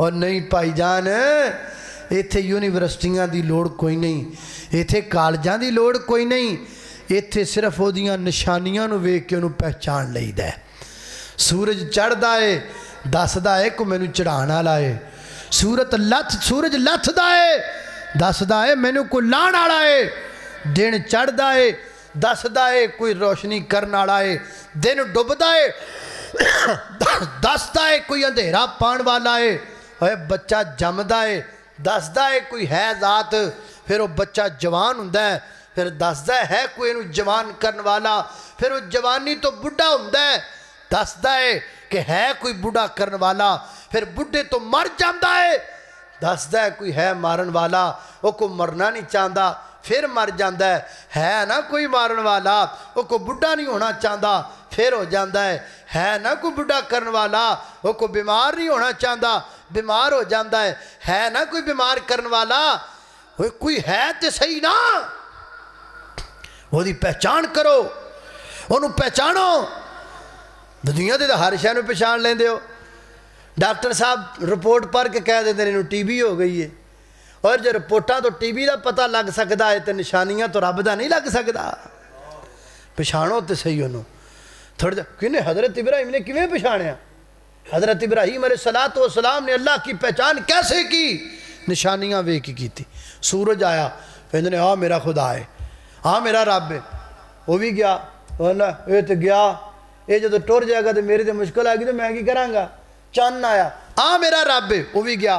और नहीं भाईजान इत्थे यूनीवर्सिटियां दी लोड़ कोई नहीं इत्थे कॉलेजां दी लोड़ कोई नहीं इत्थे सिर्फ ओदियां निशानियां नूं वेख के उन्होंने पहचान लईदा है सूरज चढ़दा है दसदा है को मैनू चढ़ाण वाला है सूरज लथदा है दसदा है मैनू कोई लाण वाला है दिन चढ़दा है दसदा है कोई रोशनी करने वाला है दिन डुबदा है दसदा है कोई अंधेरा पाण वाला है ओए बच्चा जमदा है दसदा है कोई है जात फिर वो बच्चा जवान हुंदा है फिर दसदा है कोई इहनूं जवान करने वाला फिर वो जवानी तो बुढ़ा हुंदा है दसदा है कि है कोई बुढ़ा करने वाला फिर बुढ़े तो मर जाता है दसदा है कोई है मारन वाला वो को मरना नहीं चाहता फिर मर जाता है ना कोई मारन वाला वो को बुढ़ा नहीं होना चाहता फिर हो जाता है ना कोई बुढ़ा करने वाला वो को बीमार नहीं होना चाहता बीमार हो जाता है ना कोई बीमार करने वाला वो कोई है तो सही ना वो दी पहचान करो ਉਹਨੂੰ पहचानो। दुनिया के तो हर शहर में पहचान लेंदे हो। डॉक्टर साहब रिपोर्ट पढ़ के कह देते इन्हूं TB हो गई है, और जो रिपोर्टां तो TB का पता लग सकता है तो निशानियां तो रब का नहीं लग सकता। पछाणो तो सही उन्होंने थोड़ा जा किने हज़रत इब्राहिम ने किवें पछाणिया? हज़रत इब्राहिम अलैहिस्सलातु वस्सलाम ने अल्लाह की पहचान कैसे की? निशानियां वेख के की। सूरज आया, कहते ने हाँ मेरा खुदा है, हाँ मेरा रब है। वो भी गया, बोला ये तो गया, ये जो टुर जाएगा तो मेरी तो मुश्किल आएगी, तो मैं की करांगा। चंद आया, हाँ मेरा रब है, वो भी गया।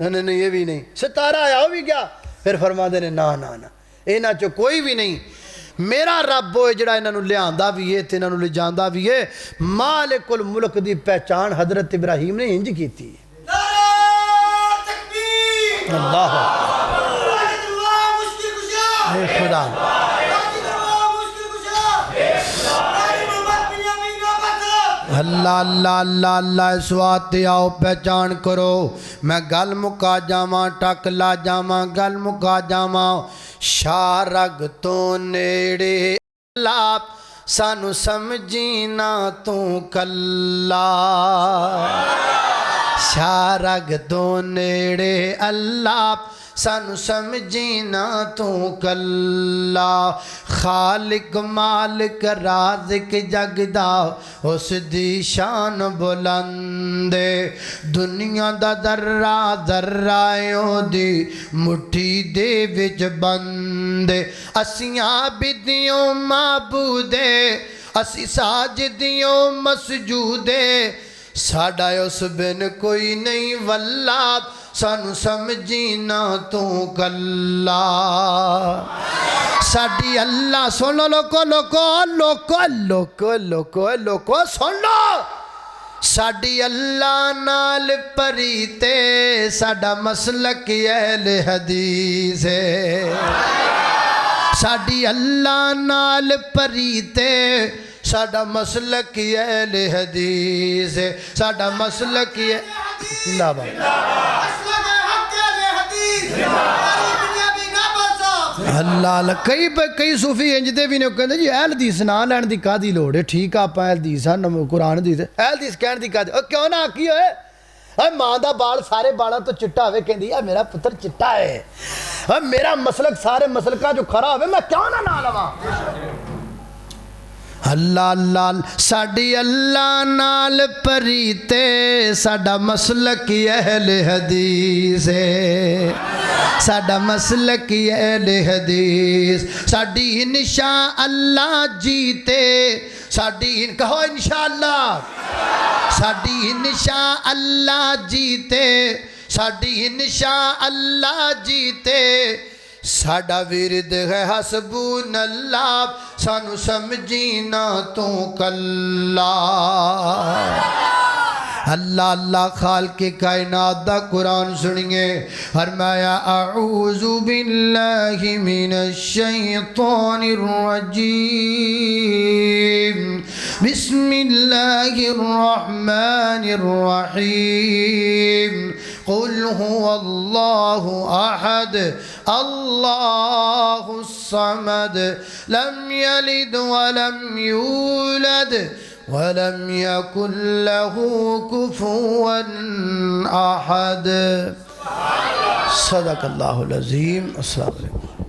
नहीं नहीं ये भी नहीं। सितारा आया, वो भी गया। फिर फरमाते ने ना ना ना, इन्हां चो कोई भी नहीं, मेरा रब वो जिहड़ा इन्हां नूं लिआंदा भी है ते इन्हां नूं लिजांदा भी है। मालिकुल मुल्क दी पहचान हज़रत इब्राहिम ने इंज कीती। अल्लाह खुदा अल्लाह अल्लाह अल्लाह अल्लाह इस वास्ते आओ पहचान करो। मैं गल मुका जावा, टक ला जावा, गल मुका जावा। शारग तो नेड़े अल्लाह सानू समझी ना तू कल्ला। शारग तो नेड़े अल्लाह सानू समझी ना तू कल्ला। खालिक मालिक राज़िक जगदा उस दी शान बुलंदे। दुनिया दा दर्रा दर्रा ओदी मुट्ठी दे विच बंदे। असियां बिदियों माबूदे, असी साजदियों मसजूदे। साडा उस बिन कोई नहीं वल्ला, सानू समझी ना तू कल्ला। साडी अल्लाह सुन लो लोको लोको लोको लोको लोको लोको सुन लो। साडी अल्लाह नाल परीते, साडा मसलक अहले हदीस है। साडी अल्लाह नाल परीते, साडा मसलक अहले हदीस है। साडा मसलक अल्लाह। कई सूफी इंजदे भी ने, कहते जी अहल हदीस ना लैन की कादी लोड़ है। ठीक है आप अहल हदीस हाँ, कुरान हदीस अहल हदीस कहने की कादी क्यों ना आखी होए। मां का बाल सारे बालों तो चिट्टा हो, कहती है मेरा पुत्र चिट्टा है। मेरा मसलक सारे मसलका जो खरा हो, मैं क्यों ना लवा। अल्लाह अल्लाह साडी अल्लाह नाल परीते, साडा मसलक अहले हदीस है। साडा मसलक अहले हदीस। साडी निशा अल्लाह जीते, साडी कहो इंशाअल्लाह। साडी निशा अल्लाह जीते, साडी निशा अल्लाह जीते। साडा विरद है हसबून अल्लाह, सानू समझी ना तू कल्ला। अल्लाह अल्लाह खाल के कायनात दा कुरान सुनिए। फरमाया अऊज़ु बिल्लाहि मिनश शैतानिर रजीम, बिस्मिल्लाहिर रहमानिर रहीम। कुल हुवल्लाहु अहद अल्लाहुस समद, लम यलिद वलम यूलद वलम यकुल लहू कुफुवन अहद। सदक़ल्लाहुल अज़ीम। अस्सलामु अलैकुम।